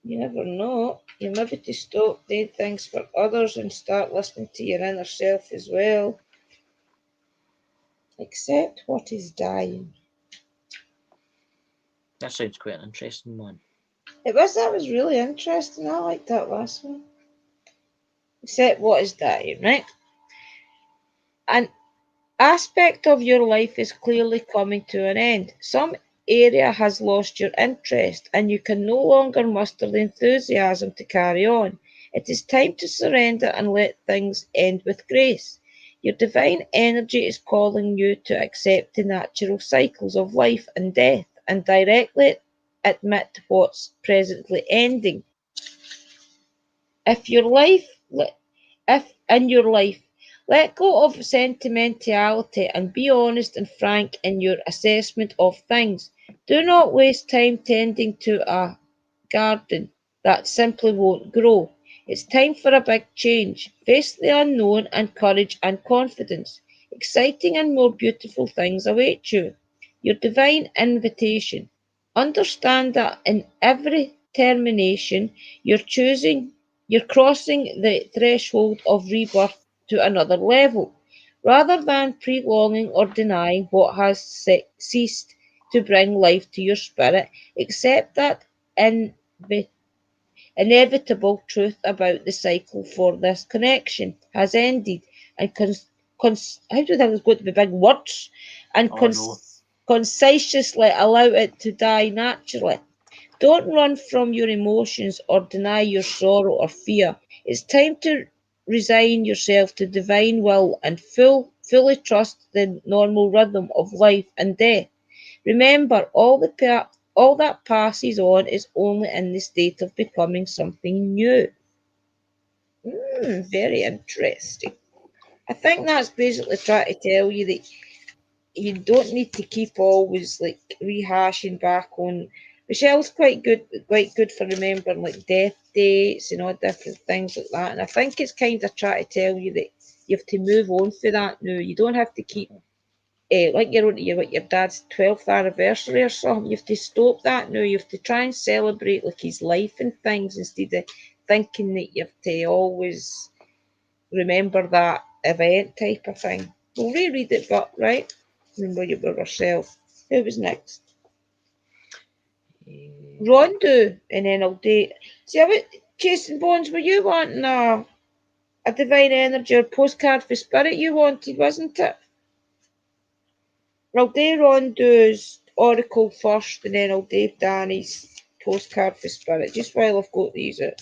Speaker 1: You never know. You maybe to stop doing things for others and start listening to your inner self as well. Accept what is dying.
Speaker 2: That sounds quite an interesting one.
Speaker 1: That was really interesting. I liked that last one. Accept what is dying, right? An aspect of your life is clearly coming to an end. Some area has lost your interest and you can no longer muster the enthusiasm to carry on. It is time to surrender and let things end with grace. Your divine energy is calling you to accept the natural cycles of life and death and directly admit what's presently ending. If your life, if in your life, let go of sentimentality and be honest and frank in your assessment of things. Do not waste time tending to a garden that simply won't grow. It's time for a big change. Face the unknown and courage and confidence. Exciting and more beautiful things await you. Your divine invitation. Understand that in every termination, you're choosing you're crossing the threshold of rebirth to another level. Rather than prolonging or denying what has ceased to bring life to your spirit, accept that inevitable truth about the cycle for this connection has ended and how do those go to be big words and concisely allow it to die naturally. Don't run from your emotions or deny your sorrow or fear. It's time to resign yourself to divine will and fully trust the normal rhythm of life and death. Remember, all that passes on is only in the state of becoming something new. Very interesting. I think that's basically trying to tell you that you don't need to keep always like rehashing back on. Michelle's quite good for remembering like death dates and all different things like that. And I think it's kind of trying to tell you that you have to move on for that now. You don't have to keep like you're on to your dad's 12th anniversary or something. You have to stop that now. You have to try and celebrate like his life and things instead of thinking that you have to always remember that event type of thing. We'll reread it, but right? Remember you by yourself. Who was next? Rondo, and then I'll do. See, about Jason Bones, were you wanting a divine energy or postcard for spirit you wanted, wasn't it? I'll do Rondo's Oracle first, and then I'll do Danny's postcard for Spirit, just while I've got these out.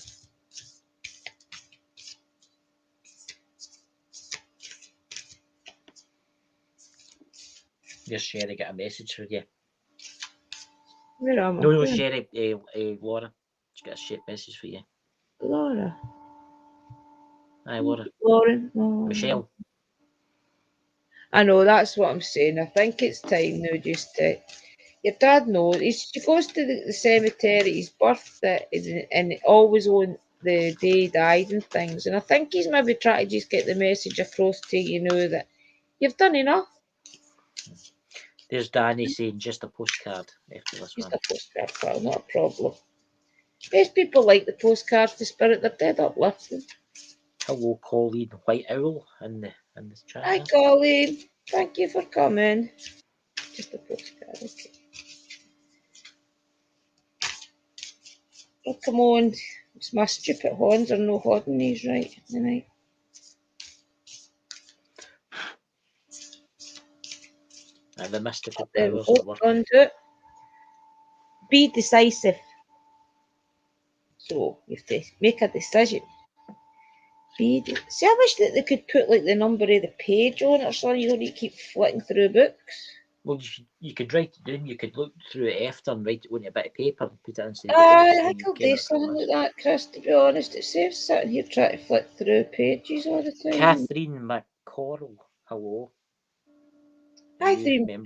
Speaker 2: Yes, Sherry, got a message for you.
Speaker 1: Where am I?
Speaker 2: No, Sherry, Laura. She's got a shit message for you.
Speaker 1: Laura.
Speaker 2: Aye, Laura.
Speaker 1: Lauren. Oh.
Speaker 2: Michelle.
Speaker 1: I know, that's what I'm saying. I think it's time now just to. Your dad knows. She goes to the cemetery, his birthday, and always on the day he died and things. And I think he's maybe trying to just get the message across to you know that you've done enough.
Speaker 2: There's Danny saying just a postcard after this
Speaker 1: Just
Speaker 2: one.
Speaker 1: a postcard file, not a problem. Most people like the postcard for Spirit, they're dead uplifting.
Speaker 2: Hello, Colleen White Owl in the chat.
Speaker 1: Hi, Colleen. Thank you for coming. Just a postcard, okay. Oh, come on. It's my stupid horns are no holding these right tonight.
Speaker 2: The mystical
Speaker 1: There we
Speaker 2: powers
Speaker 1: go.
Speaker 2: are working.
Speaker 1: Undo it. Be decisive. So you have to make a decision. See, I wish that they could put like the number of the page on it or something. You don't need to keep flicking through books.
Speaker 2: Well, you could write it down. You could look through it after and write it on a bit of paper and put it inside the box.
Speaker 1: I
Speaker 2: and
Speaker 1: think
Speaker 2: you
Speaker 1: I'll
Speaker 2: can
Speaker 1: do something like that, Chris, to be honest. It saves sitting here trying to flick through pages all the time.
Speaker 2: Catherine McCorrell, hello.
Speaker 1: Hi, Catherine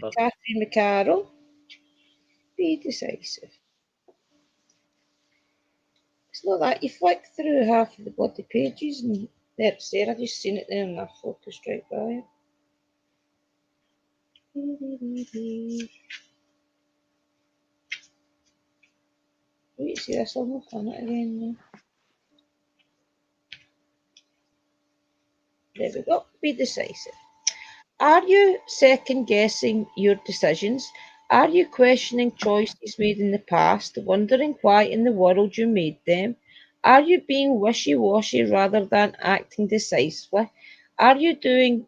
Speaker 1: McCarroll. Be decisive. It's not that you flick through half of the bloody pages and there it's there. I just seen it there and I focused right by it. Wait, see this one, I'll find it again now. There we go. Be decisive. Are you second guessing your decisions? Are you questioning choices made in the past, wondering why in the world you made them? Are you being wishy-washy rather than acting decisively? Are you going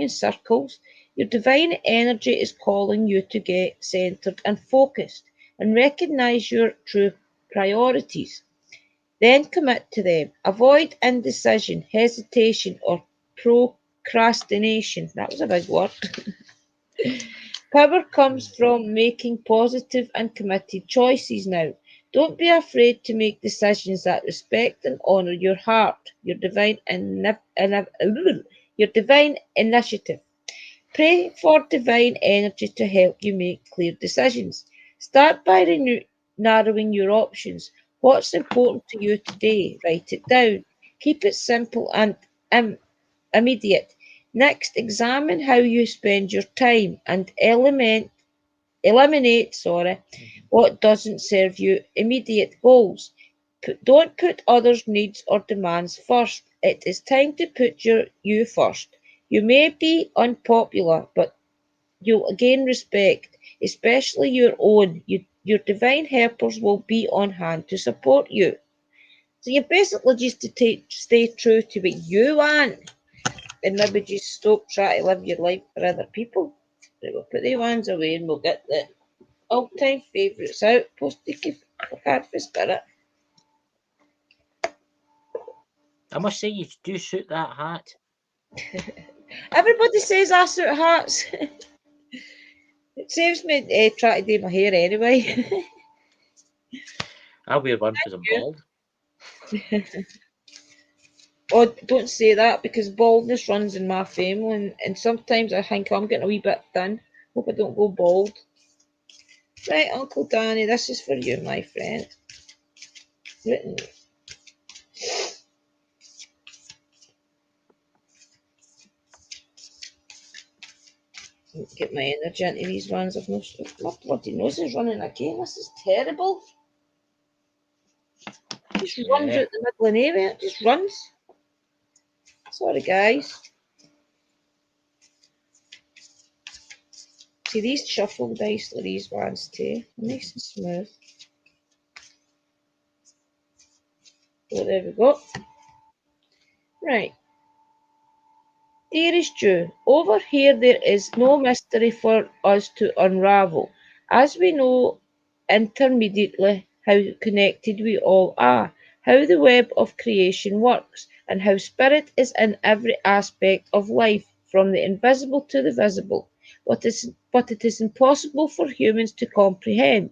Speaker 1: in circles? Your divine energy is calling you to get centered and focused and recognize your true priorities. Then commit to them. Avoid indecision, hesitation, or procrastination. That was a big word. Power comes from making positive and committed choices now. Don't be afraid to make decisions that respect and honor your heart, your divine initiative. Pray for divine energy to help you make clear decisions. Start by narrowing your options. What's important to you today? Write it down. Keep it simple and immediate. Next, examine how you spend your time and eliminate what doesn't serve your immediate goals. Don't put others' needs or demands first. It is time to put you first. You may be unpopular, but you'll gain respect, especially your own. Your divine helpers will be on hand to support you. So you basically just to stay true to what you want and maybe just stop trying to live your life for other people. Right, we'll put the ones away and we'll get the all-time favourites out. Posty card for Spirit.
Speaker 2: I must say, you do suit that hat.
Speaker 1: Everybody says I suit hats. It saves me trying to do my hair anyway.
Speaker 2: I wear one because I'm bald.
Speaker 1: Oh, don't say that because baldness runs in my family, and sometimes I think I'm getting a wee bit thin. Hope I don't go bald. Right, Uncle Danny, this is for you, my friend. Written. Get my energy into these ones. My bloody nose is running again. This is terrible. Just runs out the middle of nowhere. It just runs. Sorry, guys. See, these shuffle nicely, these ones too. Nice and smooth. So there we go. Right. Dearest Jew, over here there is no mystery for us to unravel, as we know intermediately how connected we all are, how the web of creation works, and how spirit is in every aspect of life, from the invisible to the visible. But it is impossible for humans to comprehend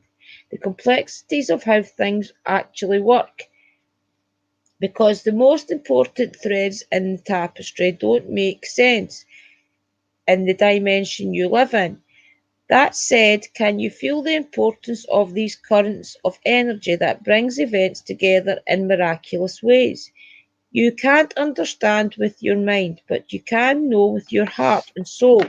Speaker 1: the complexities of how things actually work, because the most important threads in the tapestry don't make sense in the dimension you live in. That said, can you feel the importance of these currents of energy that brings events together in miraculous ways? You can't understand with your mind, but you can know with your heart and soul.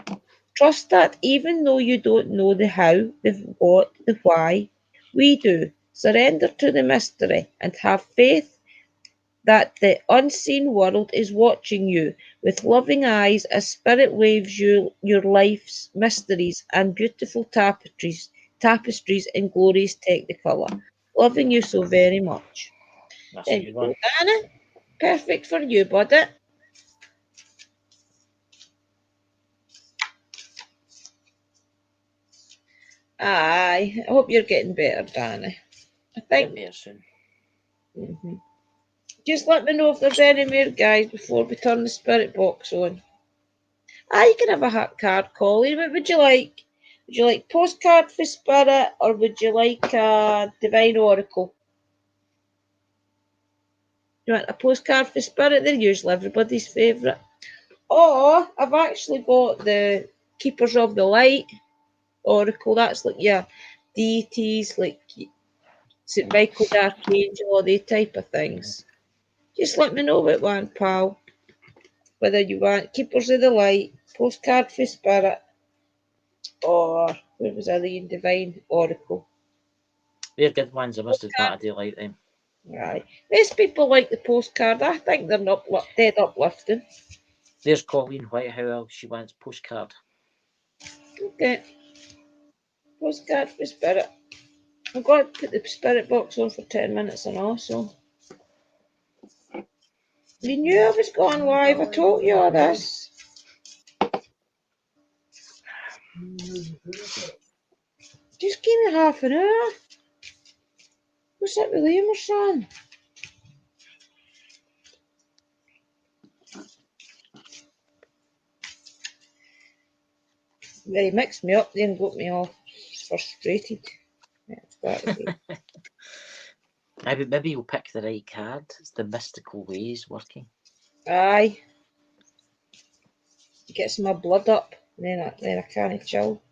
Speaker 1: Trust that even though you don't know the how, the what, the why, we do. Surrender to the mystery and have faith that the unseen world is watching you with loving eyes as spirit waves you your life's mysteries and beautiful tapestries in glorious technicolor. Loving you so very much.
Speaker 2: That's
Speaker 1: There
Speaker 2: a
Speaker 1: you
Speaker 2: good
Speaker 1: go,
Speaker 2: one.
Speaker 1: Dana. Perfect for you, buddy. Aye, I hope you're getting better, Danny. I
Speaker 2: Get
Speaker 1: think.
Speaker 2: better soon.
Speaker 1: Mhm. Just let me know if there's any more guys before we turn the spirit box on. Ah, you can have a card calling. What would you like? Would you like postcard for spirit or would you like a divine oracle? You want a postcard for spirit? They're usually everybody's favourite. Or I've actually got the Keepers of the Light oracle. That's like your deities, like St. Michael the Archangel, all these type of things. Just let me know what one, pal. Whether you want Keepers of the Light, postcard for spirit, or what was the divine oracle?
Speaker 2: They're good ones. I must admit,
Speaker 1: Postcard.
Speaker 2: I do like them.
Speaker 1: Right. Most people like the postcard. I think they're not dead uplifting.
Speaker 2: There's Colleen Whitehouse. She wants postcard.
Speaker 1: Okay. Postcard for spirit. I've got to put the spirit box on for 10 minutes and all, so. You knew I was going live. I told you all this. Just give me half an hour. What's up with Liam or son? Well, he mixed me up then, got me all frustrated. That's that again.
Speaker 2: Maybe you'll pick the right card. It's the mystical ways working.
Speaker 1: Aye. Gets my blood up, then I can't chill.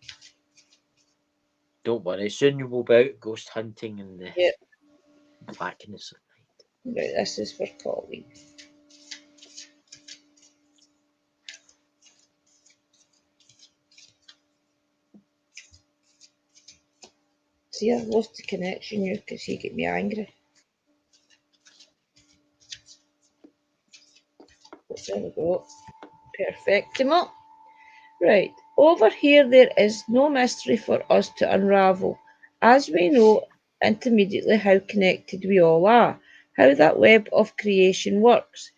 Speaker 2: Don't worry. Soon you will be out ghost hunting in the
Speaker 1: Yep.
Speaker 2: blackness of night.
Speaker 1: Right, this is for Colleen. See, I've lost the connection here because he get me angry. There we go. Perfectimo. Right. Over here there is no mystery for us to unravel, as we know intermediately how connected we all are, how that web of creation works,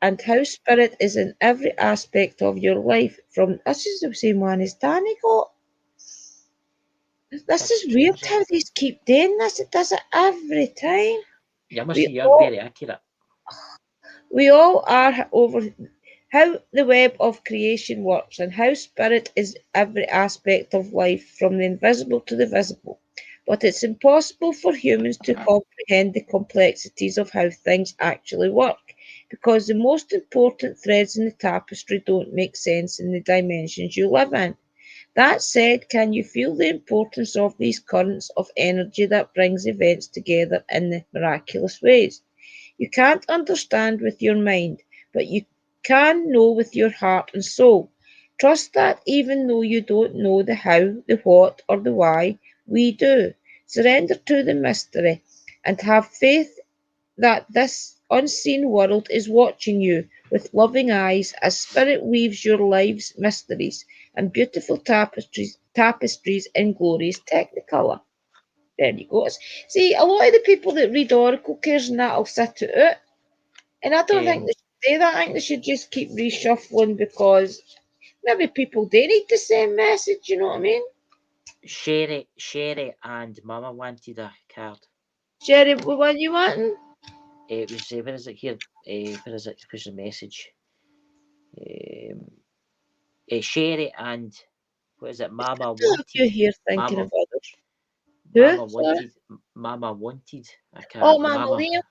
Speaker 1: and how spirit is in every aspect of your life. From this is the same one as Danny got. This
Speaker 2: That's
Speaker 1: is weird
Speaker 2: strange,
Speaker 1: how
Speaker 2: that.
Speaker 1: these keep doing this. It does it every time.
Speaker 2: You must
Speaker 1: We
Speaker 2: say you're
Speaker 1: all
Speaker 2: very accurate.
Speaker 1: we all are over how the web of creation works and how spirit is every aspect of life, from the invisible to the visible. But it's impossible for humans to comprehend the complexities of how things actually work, because the most important threads in the tapestry don't make sense in the dimensions you live in. That said, can you feel the importance of these currents of energy that brings events together in the miraculous ways? You can't understand with your mind, but you can know with your heart and soul. Trust that even though you don't know the how, the what, or the why, we do. Surrender to the mystery and have faith that this unseen world is watching you with loving eyes as spirit weaves your life's mysteries and beautiful tapestries in glorious technicolor. There you go. See, a lot of the people that read oracle cares and that'll sit it out. And I don't think
Speaker 2: Um,
Speaker 1: they say that. I think they should just keep reshuffling because maybe people do need the same message, you know what I mean?
Speaker 2: Sherry and Mama wanted a card.
Speaker 1: Sherry, what one you wanting?
Speaker 2: It was, where is it here? Where is it? Where's the message? Sherry and, what is it? Mama
Speaker 1: You
Speaker 2: wanted.
Speaker 1: here thinking
Speaker 2: Mama,
Speaker 1: of others.
Speaker 2: Mama
Speaker 1: Who? Sorry?
Speaker 2: wanted. Mama wanted a
Speaker 1: Oh,
Speaker 2: card.
Speaker 1: Mama
Speaker 2: Mama.
Speaker 1: Liam.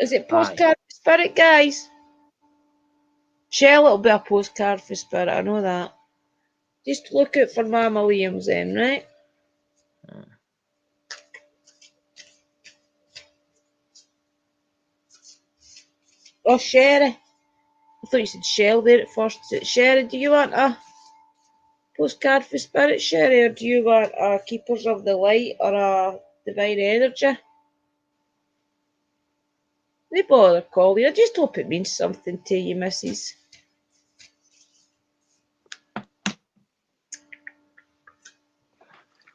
Speaker 1: Is it
Speaker 2: Aye.
Speaker 1: postcard for Spirit, guys? Shell, it'll be a postcard for Spirit, I know that. Just look out for Mama Liam's then, right? Oh, Sherry. I thought you said Shell there at first. Sherry, do you want a postcard for Spirit, Sherry, or do you want a Keepers of the Light or a Divine Energy? No bother calling. I just hope it means something to you, missus.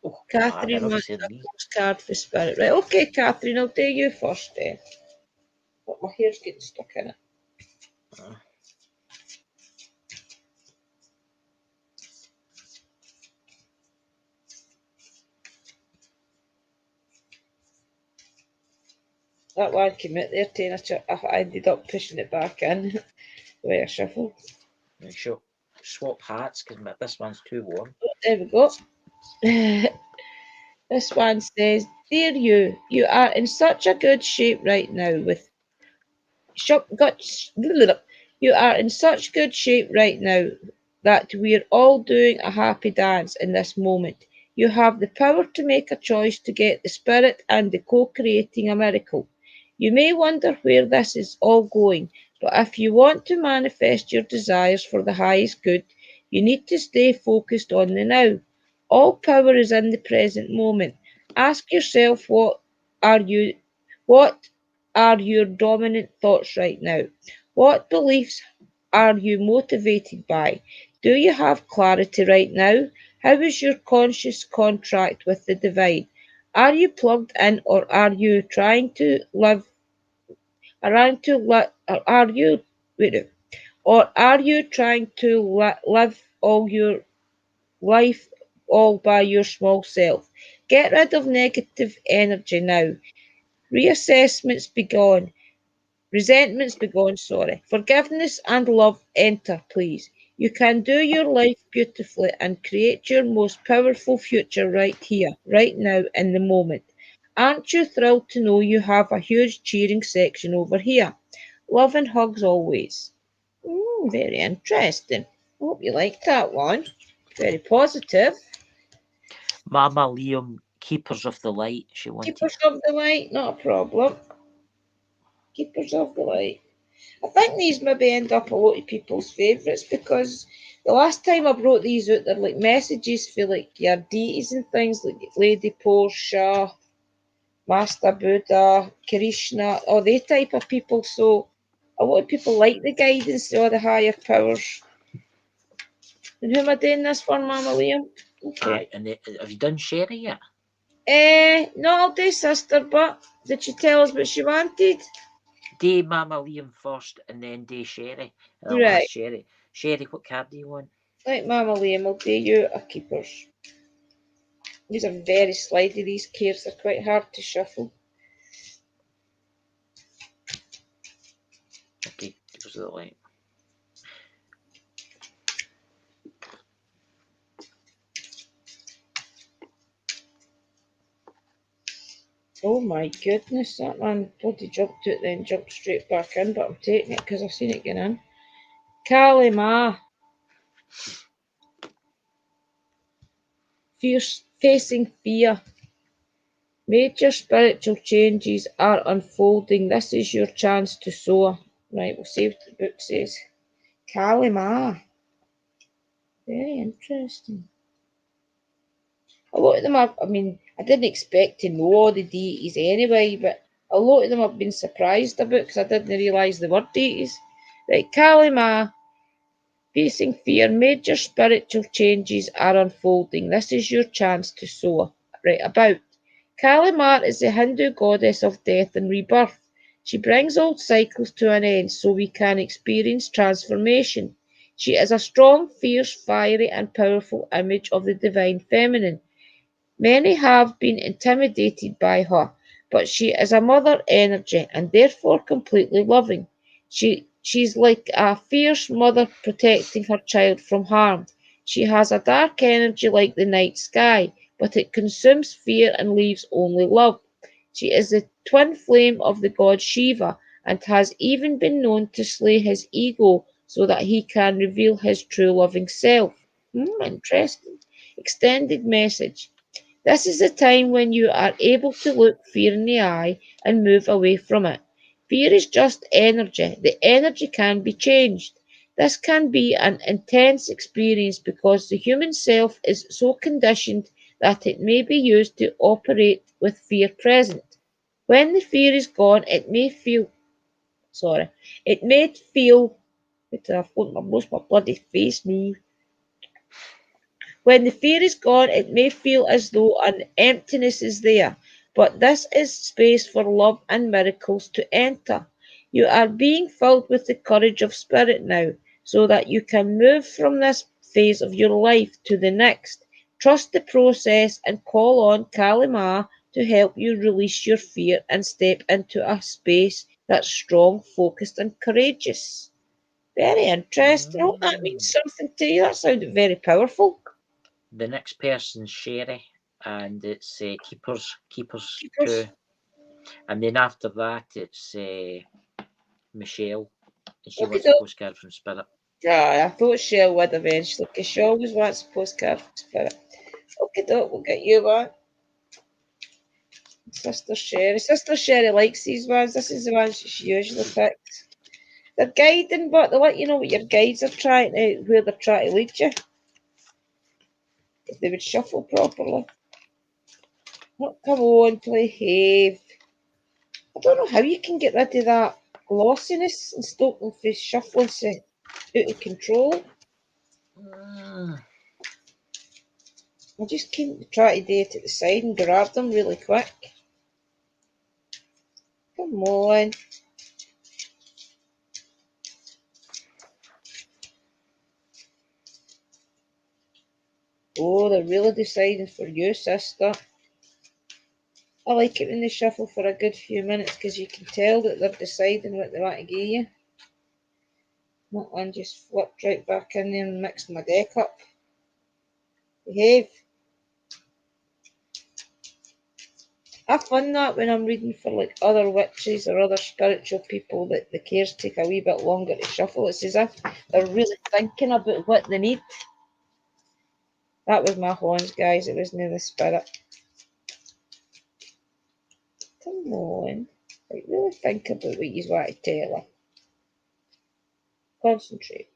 Speaker 2: Oh,
Speaker 1: Catherine
Speaker 2: I
Speaker 1: wants
Speaker 2: said
Speaker 1: a
Speaker 2: me.
Speaker 1: postcard for Spirit. Right, okay, Catherine, I'll do you first then. But my hair's getting stuck in it. That one came out there, Tina. I ended up pushing it back in with a shuffle.
Speaker 2: Make sure swap hats because this one's too warm.
Speaker 1: There we go. This one says, "Dear you, you are in such a good shape right now with you are in such good shape right now that we're all doing a happy dance in this moment. You have the power to make a choice to get the spirit and the co-creating a miracle. You may wonder where this is all going, but if you want to manifest your desires for the highest good, you need to stay focused on the now. All power is in the present moment. Ask yourself are you what are your dominant thoughts right now? What beliefs are you motivated by? Do you have clarity right now? How is your conscious contract with the divine? Are you plugged in or are you trying to live around to are you wait, or are you trying to live all your life all by your small self? Get rid of negative energy now. Reassessments begone. Resentments be gone, sorry. Forgiveness and love enter, please. You can do your life beautifully and create your most powerful future right here, right now, in the moment. Aren't you thrilled to know you have a huge cheering section over here? Love and hugs always. Very interesting. I hope you liked that one. Very positive.
Speaker 2: Mama Liam, Keepers of the Light, she wanted.
Speaker 1: Keepers of the light, not a problem. Keepers of the light. I think these maybe end up a lot of people's favourites because the last time I brought these out, they're like messages for like your deities and things like Lady Portia, Master Buddha, Krishna, all they type of people. So a lot of people like the guidance or the higher powers. And who am I doing this for, Mama Liam? Okay.
Speaker 2: Aye, and have you done Sherry yet?
Speaker 1: No, I'll do sister, but did she tell us what she wanted?
Speaker 2: Do Mama Liam first and then do Sherry. And I'll
Speaker 1: Right.
Speaker 2: ask Sherry. Sherry, what card do you want?
Speaker 1: Like Mama Liam, I'll do you a keepers. These are very slidey, these cards. They're quite hard to shuffle.
Speaker 2: Okay, Keepers of the Light.
Speaker 1: Oh my goodness, that man bloody jumped out then jumped straight back in, but I'm taking it because I've seen it get in. Kali Ma. Facing fear. Major spiritual changes are unfolding. This is your chance to soar. Right, we'll see what the book says. Kali Ma. Very interesting. A lot of them are, I mean, I didn't expect to know all the deities anyway, but a lot of them I've been surprised about because I didn't realise they were deities. Right, Kali Ma. Facing fear, major spiritual changes are unfolding. This is your chance to soar. Right about. Kali Ma is the Hindu goddess of death and rebirth. She brings old cycles to an end so we can experience transformation. She is a strong, fierce, fiery, and powerful image of the divine feminine. Many have been intimidated by her, but she is a mother energy and therefore completely loving. She's like a fierce mother protecting her child from harm. She has a dark energy like the night sky, but it consumes fear and leaves only love. She is the twin flame of the god Shiva and has even been known to slay his ego so that he can reveal his true loving self. Interesting. Extended message. This is the time when you are able to look fear in the eye and move away from it. Fear is just energy. The energy can be changed. This can be an intense experience because the human self is so conditioned that it may be used to operate with fear present. When the fear is gone, it may feel, wait till I've lost my bloody face now. When the fear is gone, it may feel as though an emptiness is there, but this is space for love and miracles to enter. You are being filled with the courage of spirit now, so that you can move from this phase of your life to the next. Trust the process and call on Kalima to help you release your fear and step into a space that's strong, focused, and courageous. Very interesting. I hope that means
Speaker 2: Mm.
Speaker 1: something to you. That sounded very powerful.
Speaker 2: The next person's Sherry, and it's Keepers
Speaker 1: Keepers.
Speaker 2: 2. And then after that, it's Michelle, and she
Speaker 1: Okay,
Speaker 2: wants a postcard from Spirit.
Speaker 1: I thought Shell would eventually, because she always wants a postcard from Spirit. Okay, doke, we'll get you one. Sister Sherry. Sister Sherry likes these ones. This is the ones she usually picks. They're guiding, but they let you know what your guides are trying to, where they're trying to lead you. If they would shuffle properly. Oh, come on, play have. I don't know how you can get rid of that glossiness and stop them from shuffling so out of control.
Speaker 2: Mm.
Speaker 1: I just keep trying to do it at the side and grab them really quick. Come on. Oh, they're really deciding for you, sister. I like it when they shuffle for a good few minutes because you can tell that they're deciding what they want to give you. That one just flipped right back in there and mixed my deck up. Behave. I find that when I'm reading for like other witches or other spiritual people that the cares take a wee bit longer to shuffle. It's as if they're really thinking about what they need. That was my horns, guys. It wasn't the spirit. Come on. Like, really think about what you want to tell her. Concentrate.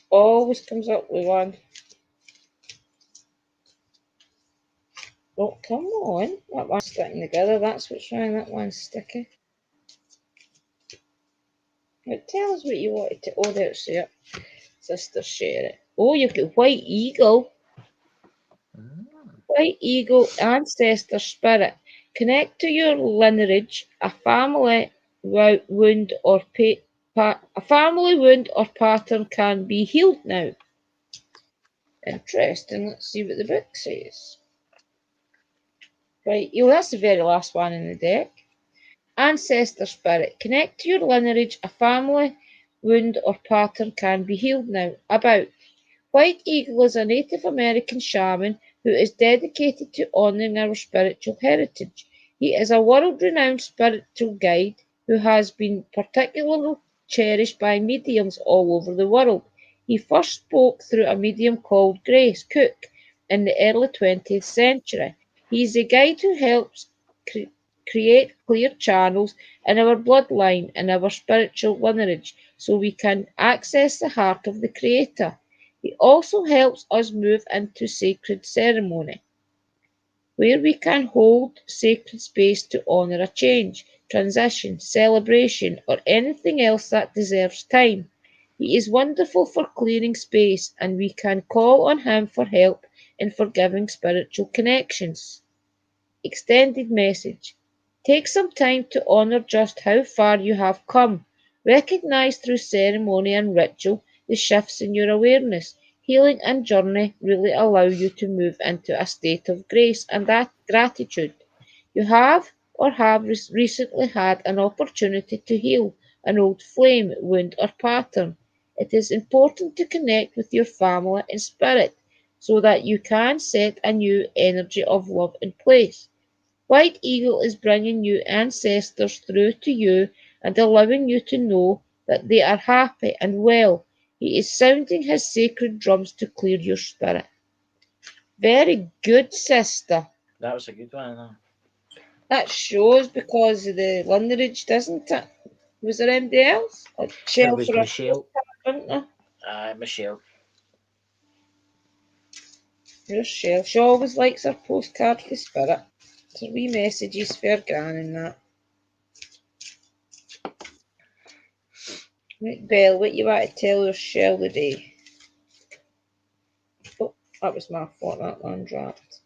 Speaker 1: Always comes up with one. Oh, come on. That one's sticking together. That's what's wrong. That one's sticky. Now tell us what you wanted to. Oh, there's it. Sister Sherry. Oh, you've got White Eagle.
Speaker 2: Mm.
Speaker 1: White Eagle, ancestor spirit. Connect to your lineage, a family wound or a family wound or pattern can be healed now. Interesting. Let's see what the book says. Right, that's the very last one in the deck. Ancestor spirit. Connect to your lineage, a family wound or pattern can be healed now. About. White Eagle is a Native American shaman who is dedicated to honoring our spiritual heritage. He is a world-renowned spiritual guide who has been particularly cherished by mediums all over the world. He first spoke through a medium called Grace Cook in the early 20th century. He is a guide who helps create clear channels in our bloodline and our spiritual lineage so we can access the heart of the Creator. He also helps us move into sacred ceremony, where we can hold sacred space to honour a change, transition, celebration, or anything else that deserves time. He is wonderful for clearing space, and we can call on him for help in forgiving spiritual connections. Extended message. Take some time to honour just how far you have come. Recognise through ceremony and ritual the shifts in your awareness. Healing and journey really allow you to move into a state of grace and that gratitude. You have or have recently had an opportunity to heal an old flame, wound, or pattern. It is important to connect with your family in spirit so that you can set a new energy of love in place. White Eagle is bringing you ancestors through to you and allowing you to know that they are happy and well. He is sounding his sacred drums to clear your spirit. Very good, sister.
Speaker 2: That was a good one.
Speaker 1: That shows because of the lineage, doesn't it? Was there anybody else? A
Speaker 2: There
Speaker 1: shell
Speaker 2: was
Speaker 1: for a
Speaker 2: Michelle.
Speaker 1: wasn't there?
Speaker 2: Michelle.
Speaker 1: Here's Shell. She always likes her postcard for spirit. So wee messages for her gran and that. Right, Belle, what you want to tell your Shell today? Oh, that was my fault, that one dropped.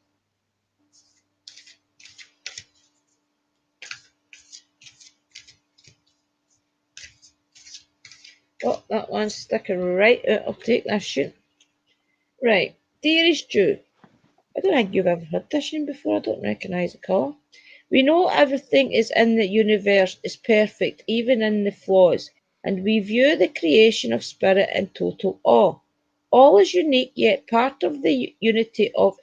Speaker 1: Oh, that one's sticking right out. I'll take that shit. Right, dearest Jude. I don't think you've ever heard this one before. I don't recognise the call. We know everything is in the universe is perfect, even in the flaws, and we view the creation of spirit in total awe. All is unique, yet part of the unity of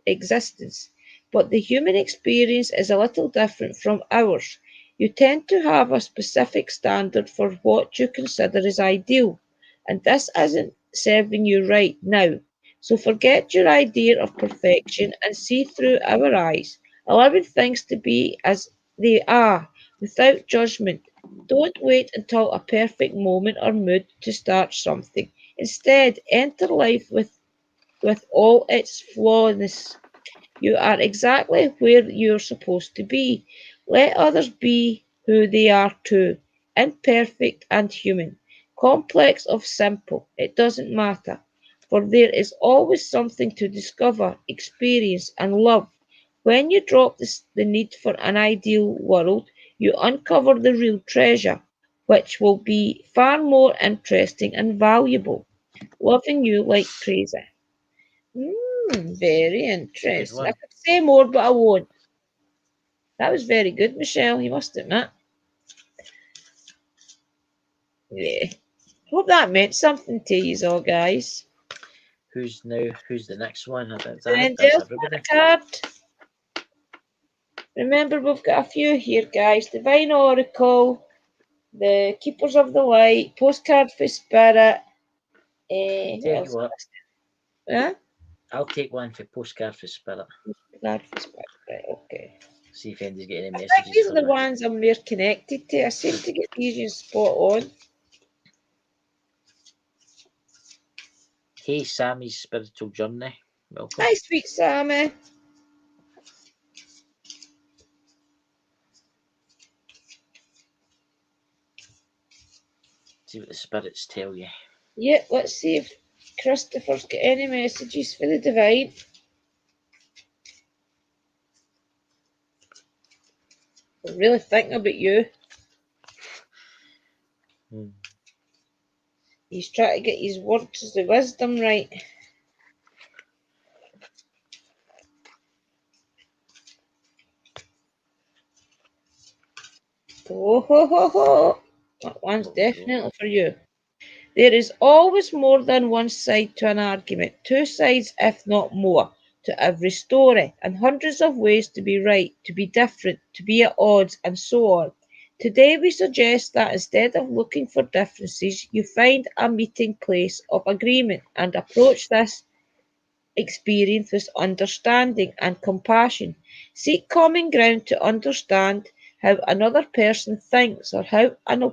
Speaker 1: existence. But the human experience is a little different from ours. You tend to have a specific standard for what you consider is ideal, and this isn't serving you right now. So forget your idea of perfection and see through our eyes, allowing things to be as they are, without judgment. Don't wait until a perfect moment or mood to start something. Instead, enter life with all its flawness. You are exactly where you're supposed to be. Let others be who they are too, imperfect and human, complex or simple, it doesn't matter. For there is always something to discover, experience, and love. When you drop the need for an ideal world, you uncover the real treasure, which will be far more interesting and valuable. Loving you like crazy. Very
Speaker 2: It's a good
Speaker 1: interesting. I
Speaker 2: one.
Speaker 1: could say more, but I won't. That was very good, Michelle. You must admit. Yeah. Hope that meant something to you all, guys.
Speaker 2: Who's now? Who's the next one?
Speaker 1: Is there anything
Speaker 2: That's
Speaker 1: else on
Speaker 2: everybody.
Speaker 1: the card? Remember, we've got a few here, guys. Divine Oracle, the Keepers of the Light, Postcard for Spirit. What
Speaker 2: Tell you
Speaker 1: else?
Speaker 2: what,
Speaker 1: Huh?
Speaker 2: I'll take one for postcard for spirit.
Speaker 1: Postcard for Spirit. Right, okay.
Speaker 2: See if anybody's got any
Speaker 1: I think
Speaker 2: messages
Speaker 1: these
Speaker 2: for
Speaker 1: are the
Speaker 2: me.
Speaker 1: ones I'm more connected to. I seem to get these in spot on.
Speaker 2: Hey, Sammy's spiritual journey. Welcome.
Speaker 1: Hi, sweet Sammy.
Speaker 2: See what the spirits tell you.
Speaker 1: Yeah, let's see if Christopher's got any messages for the divine. I'm really thinking about you. He's trying to get his words of wisdom right. Oh ho ho ho! That one's definitely for you. There is always more than one side to an argument, two sides, if not more, to every story, and hundreds of ways to be right, to be different, to be at odds, and so on. Today, we suggest that instead of looking for differences, you find a meeting place of agreement and approach this experience with understanding and compassion. Seek common ground to understand how another person thinks or how an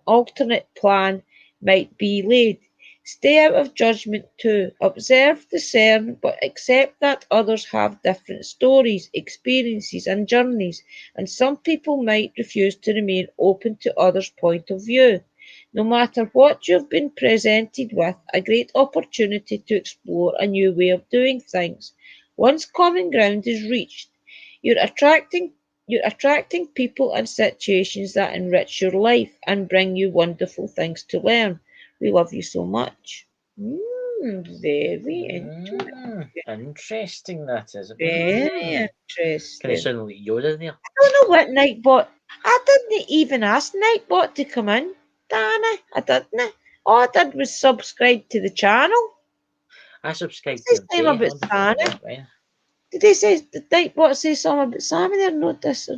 Speaker 1: alternate plan might be laid. Stay out of judgment too. Observe, discern, but accept that others have different stories, experiences, and journeys, and some people might refuse to remain open to others' point of view. No matter what you've been presented with, a great opportunity to explore a new way of doing things. Once common ground is reached, you're attracting you're attracting people and situations that enrich your life and bring you wonderful things to learn. We love you so much. Very interesting.
Speaker 2: Interesting that is.
Speaker 1: Very
Speaker 2: Kind of
Speaker 1: interesting.
Speaker 2: sounding like Yoda there.
Speaker 1: I don't know what Nightbot. I didn't even ask Nightbot to come in, Dana. I didn't. All I did was subscribe to the channel.
Speaker 2: I
Speaker 1: What's
Speaker 2: subscribed to
Speaker 1: this
Speaker 2: him
Speaker 1: name
Speaker 2: too. I
Speaker 1: about
Speaker 2: wonder if it
Speaker 1: Santa?
Speaker 2: went well.
Speaker 1: Did they say did Nightbot say something about Sammy there? Not this.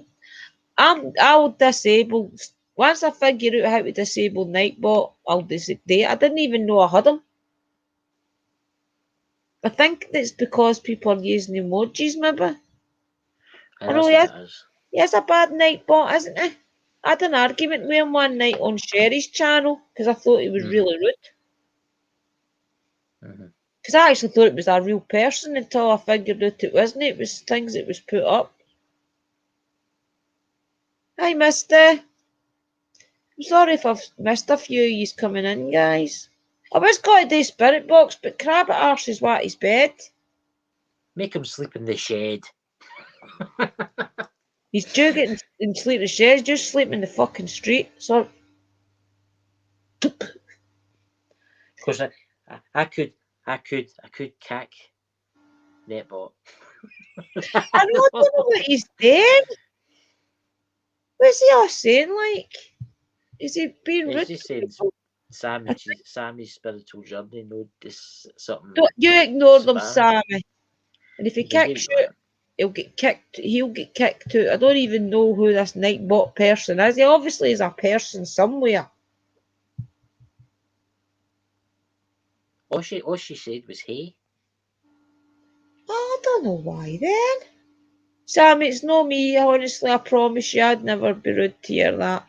Speaker 1: I'll disable once I figure out how to disable Nightbot. I'll disable. I didn't even know I had him. I think it's because people are using emojis, maybe. I know
Speaker 2: That's what it is.
Speaker 1: he is a bad Nightbot, isn't he? I had an argument with him one night on Sherry's channel because I thought he was
Speaker 2: Mhm.
Speaker 1: really rude.
Speaker 2: Mhm.
Speaker 1: Because I actually thought it was a real person until I figured out it wasn't. It was things that was put up. Hi, mister. I'm sorry if I've missed a few of yous coming in, guys. I was going to do Spirit Box, but Crabbit Arse is at his bed.
Speaker 2: Make him sleep in the shed.
Speaker 1: He's due getting in sleep in the shed, just sleeping in the fucking street. So,
Speaker 2: Because I could kick netball.
Speaker 1: I don't know what he's doing. What's he all saying, like? Is he being
Speaker 2: It's
Speaker 1: rude
Speaker 2: just
Speaker 1: to
Speaker 2: saying
Speaker 1: people?
Speaker 2: Sammy's spiritual journey. No, this something
Speaker 1: Don't you ignore them,
Speaker 2: spam.
Speaker 1: Sammy. And if he
Speaker 2: You can do
Speaker 1: kicks you,
Speaker 2: that.
Speaker 1: he'll get kicked. He'll get kicked too. I don't even know who this Nightbot person is. He obviously is a person somewhere.
Speaker 2: All she said was hey.
Speaker 1: Oh, I don't know why then. Sam, it's no me. Honestly, I promise you, I'd never be rude to hear that.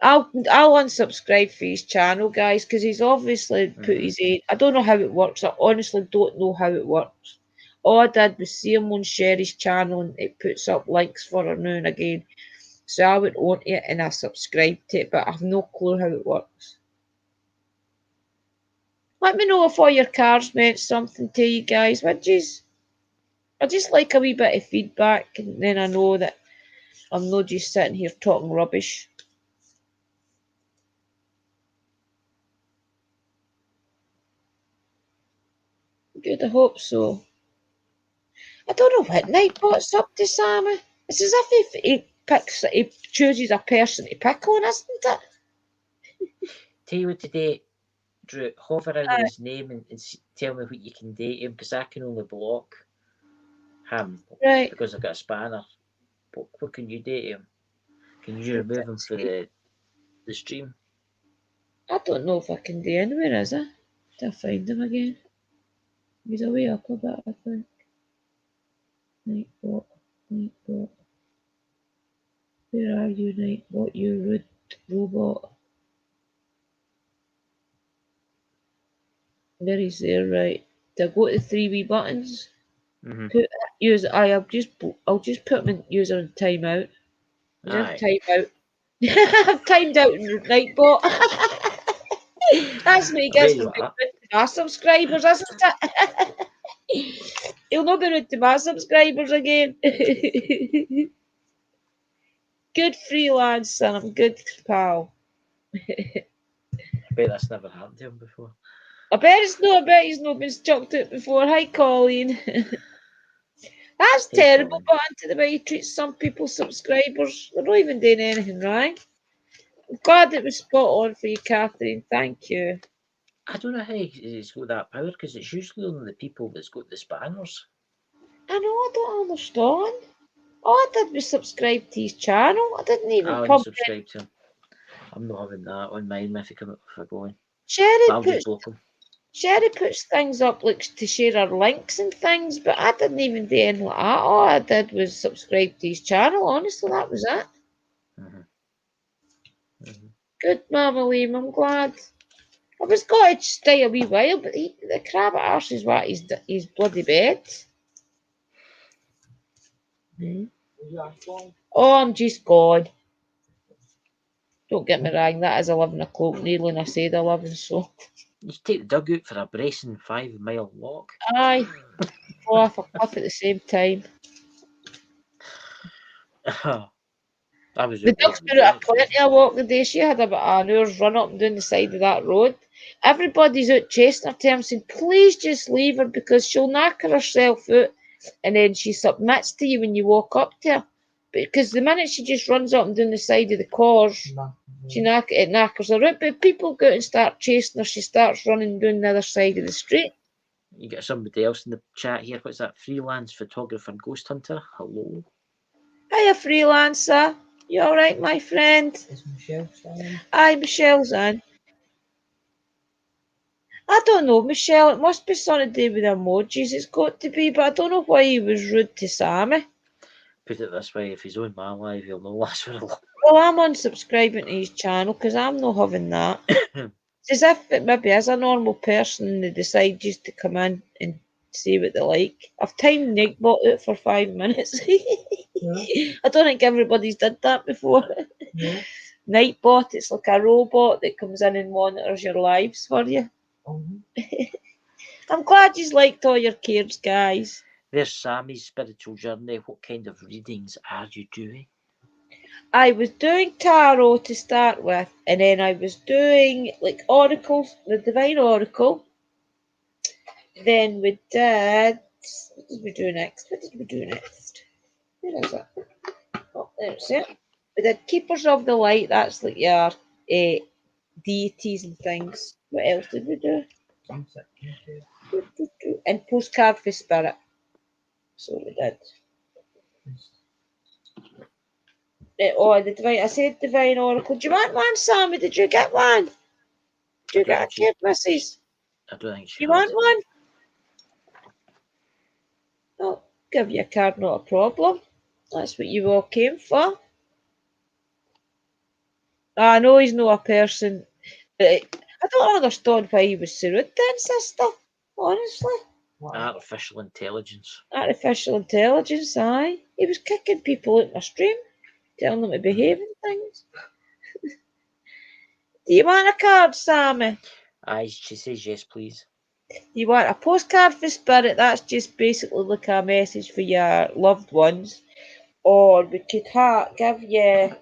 Speaker 1: I'll unsubscribe for his channel, guys, because he's obviously put his age. I don't know how it works. I honestly don't know how it works. All I did was see him on Sherry's channel, and it puts up links for her now and again. So I went on it and I subscribed to it, but I have no clue how it works. Let me know if all your cards meant something to you guys, would you? I just like a wee bit of feedback, and then I know that I'm not just sitting here talking rubbish. Good, I hope so. I don't know what Nightbot's up to, Sammy. It's as if he chooses a person to pick on, isn't it?
Speaker 2: Tell you what today, Drew. Hover over his name and tell me what you can date him, because I can only block him
Speaker 1: Right.
Speaker 2: because I've got a spanner. What can you date him? Can you remove him for the stream?
Speaker 1: I don't know if I can do anywhere, is it? Till I find him again. He's away up a bit, I think. Nightbot, Nightbot. Where are you, Nightbot, you rude robot? There he's there, right. Do I go to the three wee buttons?
Speaker 2: Mm-hmm.
Speaker 1: I'll just put my user in timeout. He's in
Speaker 2: Aye.
Speaker 1: timeout. I've timed out Nightbot. That's what he
Speaker 2: I bet
Speaker 1: gets
Speaker 2: you
Speaker 1: for being
Speaker 2: are.
Speaker 1: rude to my subscribers, isn't it? He'll not be rude to my subscribers again. Good freelance, son. I'm good, pal.
Speaker 2: I bet that's never happened to him before.
Speaker 1: I bet he's not been chucked out before. Hi, Colleen. That's
Speaker 2: Hey,
Speaker 1: terrible,
Speaker 2: Colin.
Speaker 1: but to the way he treats some people's subscribers. They're not even doing anything wrong. I'm glad it was spot on for you, Catherine. Thank you.
Speaker 2: I don't know how he's got that power, because it's usually only the people that's got the spanners.
Speaker 1: I know, I don't understand. All I did was subscribe to his channel. I didn't even
Speaker 2: I'll
Speaker 1: pump it.
Speaker 2: unsubscribe to him. I'm not having that on mine if I go in.
Speaker 1: Sherry
Speaker 2: But I'll just
Speaker 1: puts
Speaker 2: block him.
Speaker 1: Sherry puts things up like to share her links and things, but I didn't even do anything like that. All I did was subscribe to his channel. Honestly, that was it.
Speaker 2: Mm-hmm. Mm-hmm.
Speaker 1: Good, Mama Liam. I'm glad. I was going to stay a wee while, but the crab at arse is what his bloody bed. Oh, I'm just gone. Don't get me wrong, that is 11 o'clock nearly, and I said 11, so.
Speaker 2: You should take the dugout for a bracing 5-mile walk.
Speaker 1: Aye. Fall off a cliff at the same time.
Speaker 2: I was
Speaker 1: The
Speaker 2: out
Speaker 1: dog's
Speaker 2: walking
Speaker 1: been
Speaker 2: the
Speaker 1: out
Speaker 2: dog.
Speaker 1: a plenty of walk the day. She had about an hour's run up and down the side of that road. Everybody's out chasing her to him, saying, please just leave her because she'll knock herself out. And then she submits to you when you walk up to her. Because the minute she just runs up and down the side of the cars, it knackers her out. But people go out and start chasing her. She starts running down the other side of the street.
Speaker 2: You got somebody else in the chat here. What's that? Freelance photographer, ghost hunter. Hello.
Speaker 1: Hiya, freelancer. You all right, my friend?
Speaker 3: Is Michelle on?
Speaker 1: Aye, Michelle's on. I don't know, Michelle. It must be something to do with emojis. It's got to be, but I don't know why he was rude to Sammy.
Speaker 2: Put it this way: if he's on my live, he'll know that's what I
Speaker 1: Well, I'm unsubscribing to his channel because I'm not having that. It's as if it maybe is a normal person and they decide just to come in and see what they like. I've timed Nightbot out for 5 minutes.
Speaker 3: Yeah.
Speaker 1: I don't think everybody's did that before.
Speaker 3: Yeah.
Speaker 1: Nightbot, it's like a robot that comes in and monitors your lives for you. I'm glad you liked all your cares, guys.
Speaker 2: There's Sammy's spiritual journey. What kind of readings are you doing?
Speaker 1: I was doing tarot to start with, and then I was doing like oracles, the divine oracle. Then we did. What did we do next? Where is it? Oh, there's it. We did keepers of the light. That's like your deities and things. What else did we do? And postcard for spirit. So we did. The divine. I said divine oracle. Do you want one, Sammy? Did you get one? Did you get a kid, Mrs.?
Speaker 2: I don't think she
Speaker 1: You
Speaker 2: had.
Speaker 1: want one? I'll give you a card, not a problem. That's what you all came for. I know he's not a person, but I don't understand why he was so rude then, sister. Honestly.
Speaker 2: Artificial intelligence.
Speaker 1: Artificial intelligence, aye. He was kicking people out my stream, telling them to behave and things. Do you want a card, Sammy?
Speaker 2: Aye, she says yes, please.
Speaker 1: You want a postcard for spirit? That's just basically like a message for your loved ones. Or we could give you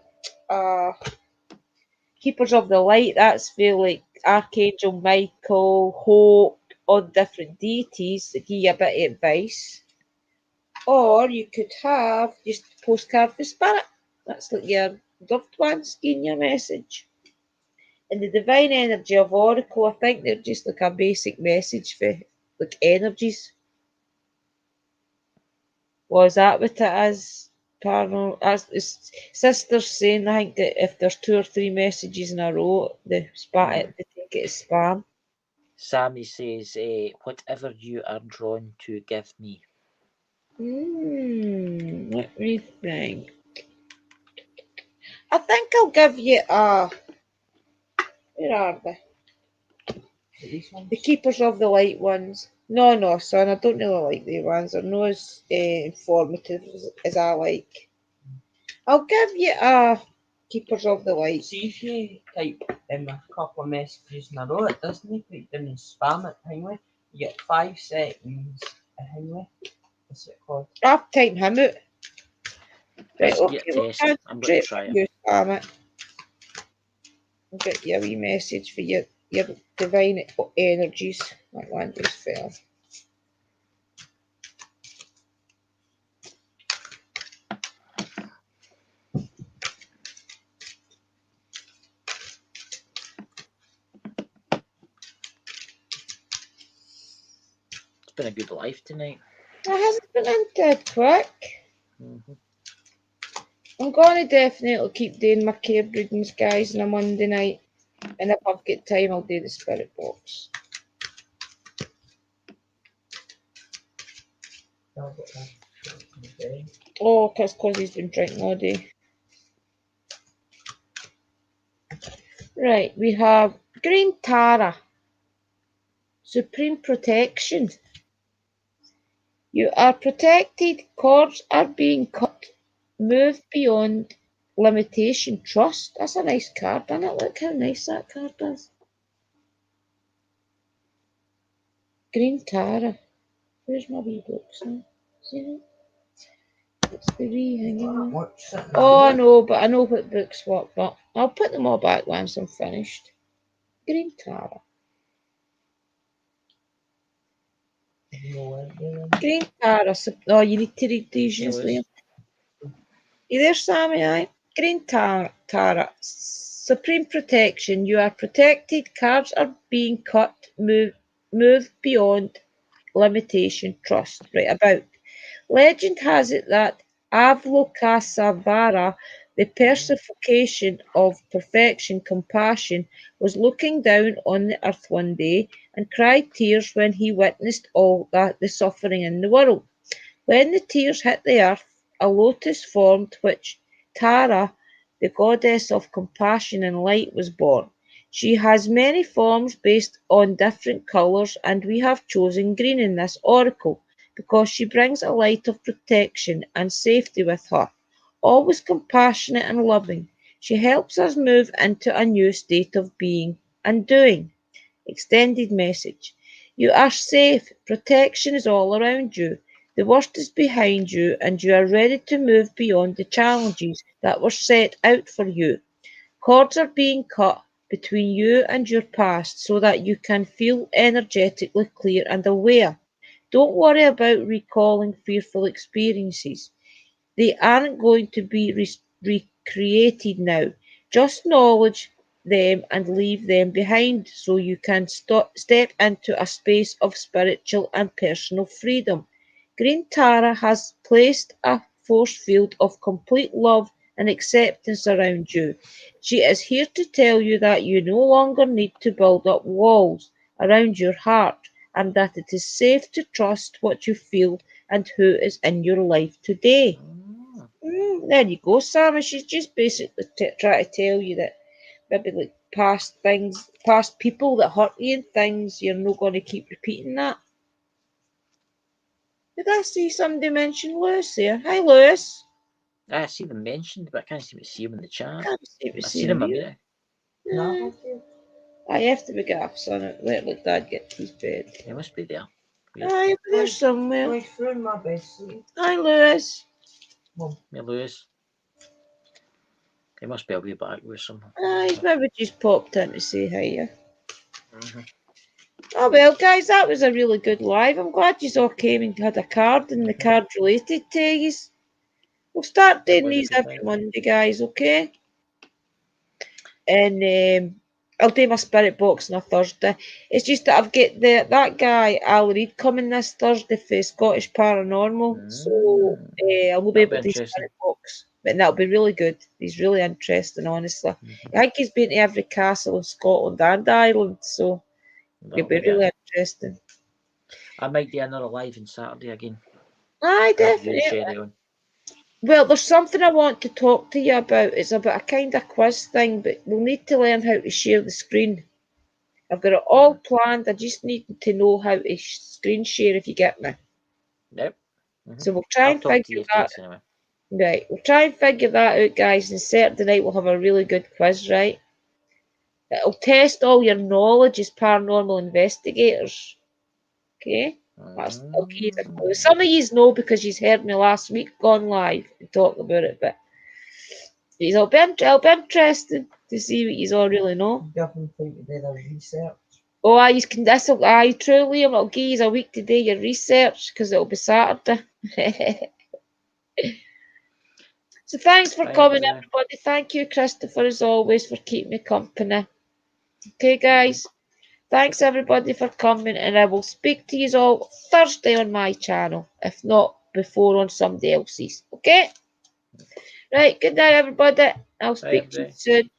Speaker 1: Keepers of the Light. That's for like Archangel Michael, Hope, all different deities that give you a bit of advice. Or you could have just a postcard for spirit. That's like your loved ones giving your message. And the divine energy of Oracle, I think they're just like a basic message for like energies. Was that what it is? Paranormal. As sister's saying, I think that if there's 2 or 3 messages in a row, they take it as spam.
Speaker 2: Sammy says, whatever you are drawn to, give me.
Speaker 1: Let me think. I think I'll give you a. Where are they? The Keepers of the Light ones. No, son, I don't really like the ones. They're not as informative as I like. I'll give you a Keepers of the Light.
Speaker 3: See if you type in a couple of messages in a row, it doesn't put it in and spam it, Hingley. You get 5 seconds a Hingley. What's it called?
Speaker 1: I've typed him out. Right,
Speaker 2: Let's get a test. I'm going to try it.
Speaker 1: You spam it. I'll get you a wee message for your divine energies. That one just fell.
Speaker 2: It's been a good life tonight.
Speaker 1: It hasn't been in dead quick.
Speaker 2: Mm-hmm.
Speaker 1: I'm going to definitely keep doing my cave readings, guys, on a Monday night. And if I've got time, I'll do the spirit box. Oh, because he's been drinking all day. Right, we have Green Tara. Supreme Protection. You are protected. Cords are being cut. Move beyond Limitation Trust. That's a nice card, isn't it? Look how nice that card is. Green Tara. Where's my wee books now? See it? It's the wee hanging one.
Speaker 3: What's it?
Speaker 1: Oh, I know, but I know what books what, but I'll put them all back once I'm finished. Green Tara. Green Tara. Oh, you need to read these usually. You there, Sammy? Aye. Green Tara. Supreme protection. You are protected. Cards are being cut. Move beyond limitation. Trust. Right about. Legend has it that Avalokitesvara, the personification of perfection, compassion, was looking down on the earth one day and cried tears when he witnessed all that the suffering in the world. When the tears hit the earth, a lotus formed, which Tara, the goddess of compassion and light, was born. She has many forms based on different colours, and we have chosen green in this oracle because she brings a light of protection and safety with her. Always compassionate and loving, she helps us move into a new state of being and doing. Extended message. You are safe. Protection is all around you. The worst is behind you, and you are ready to move beyond the challenges that were set out for you. Cords are being cut between you and your past so that you can feel energetically clear and aware. Don't worry about recalling fearful experiences. They aren't going to be recreated now. Just acknowledge them and leave them behind so you can step into a space of spiritual and personal freedom. Green Tara has placed a force field of complete love and acceptance around you. She is here to tell you that you no longer need to build up walls around your heart and that it is safe to trust what you feel and who is in your life today. There you go, Sam. She's just basically trying to tell you that maybe like past things, past people that hurt you and things, you're not going to keep repeating that. Did I see somebody mention Lewis there? Hi, Lewis.
Speaker 2: I see them mentioned, but I can't seem to see them in the chat.
Speaker 1: Can't see
Speaker 2: I see them a minute.
Speaker 3: No.
Speaker 1: I have to be gaffs on it. Let Dad get to his bed.
Speaker 2: They must be there. Weird.
Speaker 1: Aye, there's somewhere.
Speaker 3: Going through my best sleep.
Speaker 1: Hi, Lewis.
Speaker 2: Hey, Lewis. They must be a wee back with someone.
Speaker 1: Aye, he's maybe just popped in to say hiya. Oh well, guys, that was a really good live. I'm glad you all came and had a card and the card related to you. We'll start doing these every Monday, guys, okay? And I'll do my spirit box on a Thursday. It's just that I've got that guy, Al Reid, coming this Thursday for Scottish Paranormal. So I will be able to do spirit box. But that'll be really good. He's really interesting, honestly. I think he's been to every castle in Scotland and Ireland, so it'll be really interesting.
Speaker 2: I might do another live on Saturday again.
Speaker 1: Aye, definitely. Well, there's something I want to talk to you about. It's about a kind of quiz thing, but we'll need to learn how to share the screen. I've got it all planned. I just need to know how to screen share, if you get me.
Speaker 2: Yep.
Speaker 1: So we'll try and figure that out. Anyway. Right, we'll try and figure that out, guys. And Saturday night we'll have a really good quiz, right? It'll test all your knowledge as paranormal investigators. Okay? That's okay. Some of you know because you heard me last week gone live and talk about it, but it'll be interesting to see what you all really know.
Speaker 3: Definitely think you did a research.
Speaker 1: Oh, you can. Truly, I'll give you a week to do your research because it'll be Saturday. So thanks for coming, everybody. Thank you, Christopher, as always, for keeping me company. Okay, guys. Thanks, everybody, for coming, and I will speak to you all Thursday on my channel, if not before on somebody else's. Okay? Right, good night, everybody. I'll speak to you soon.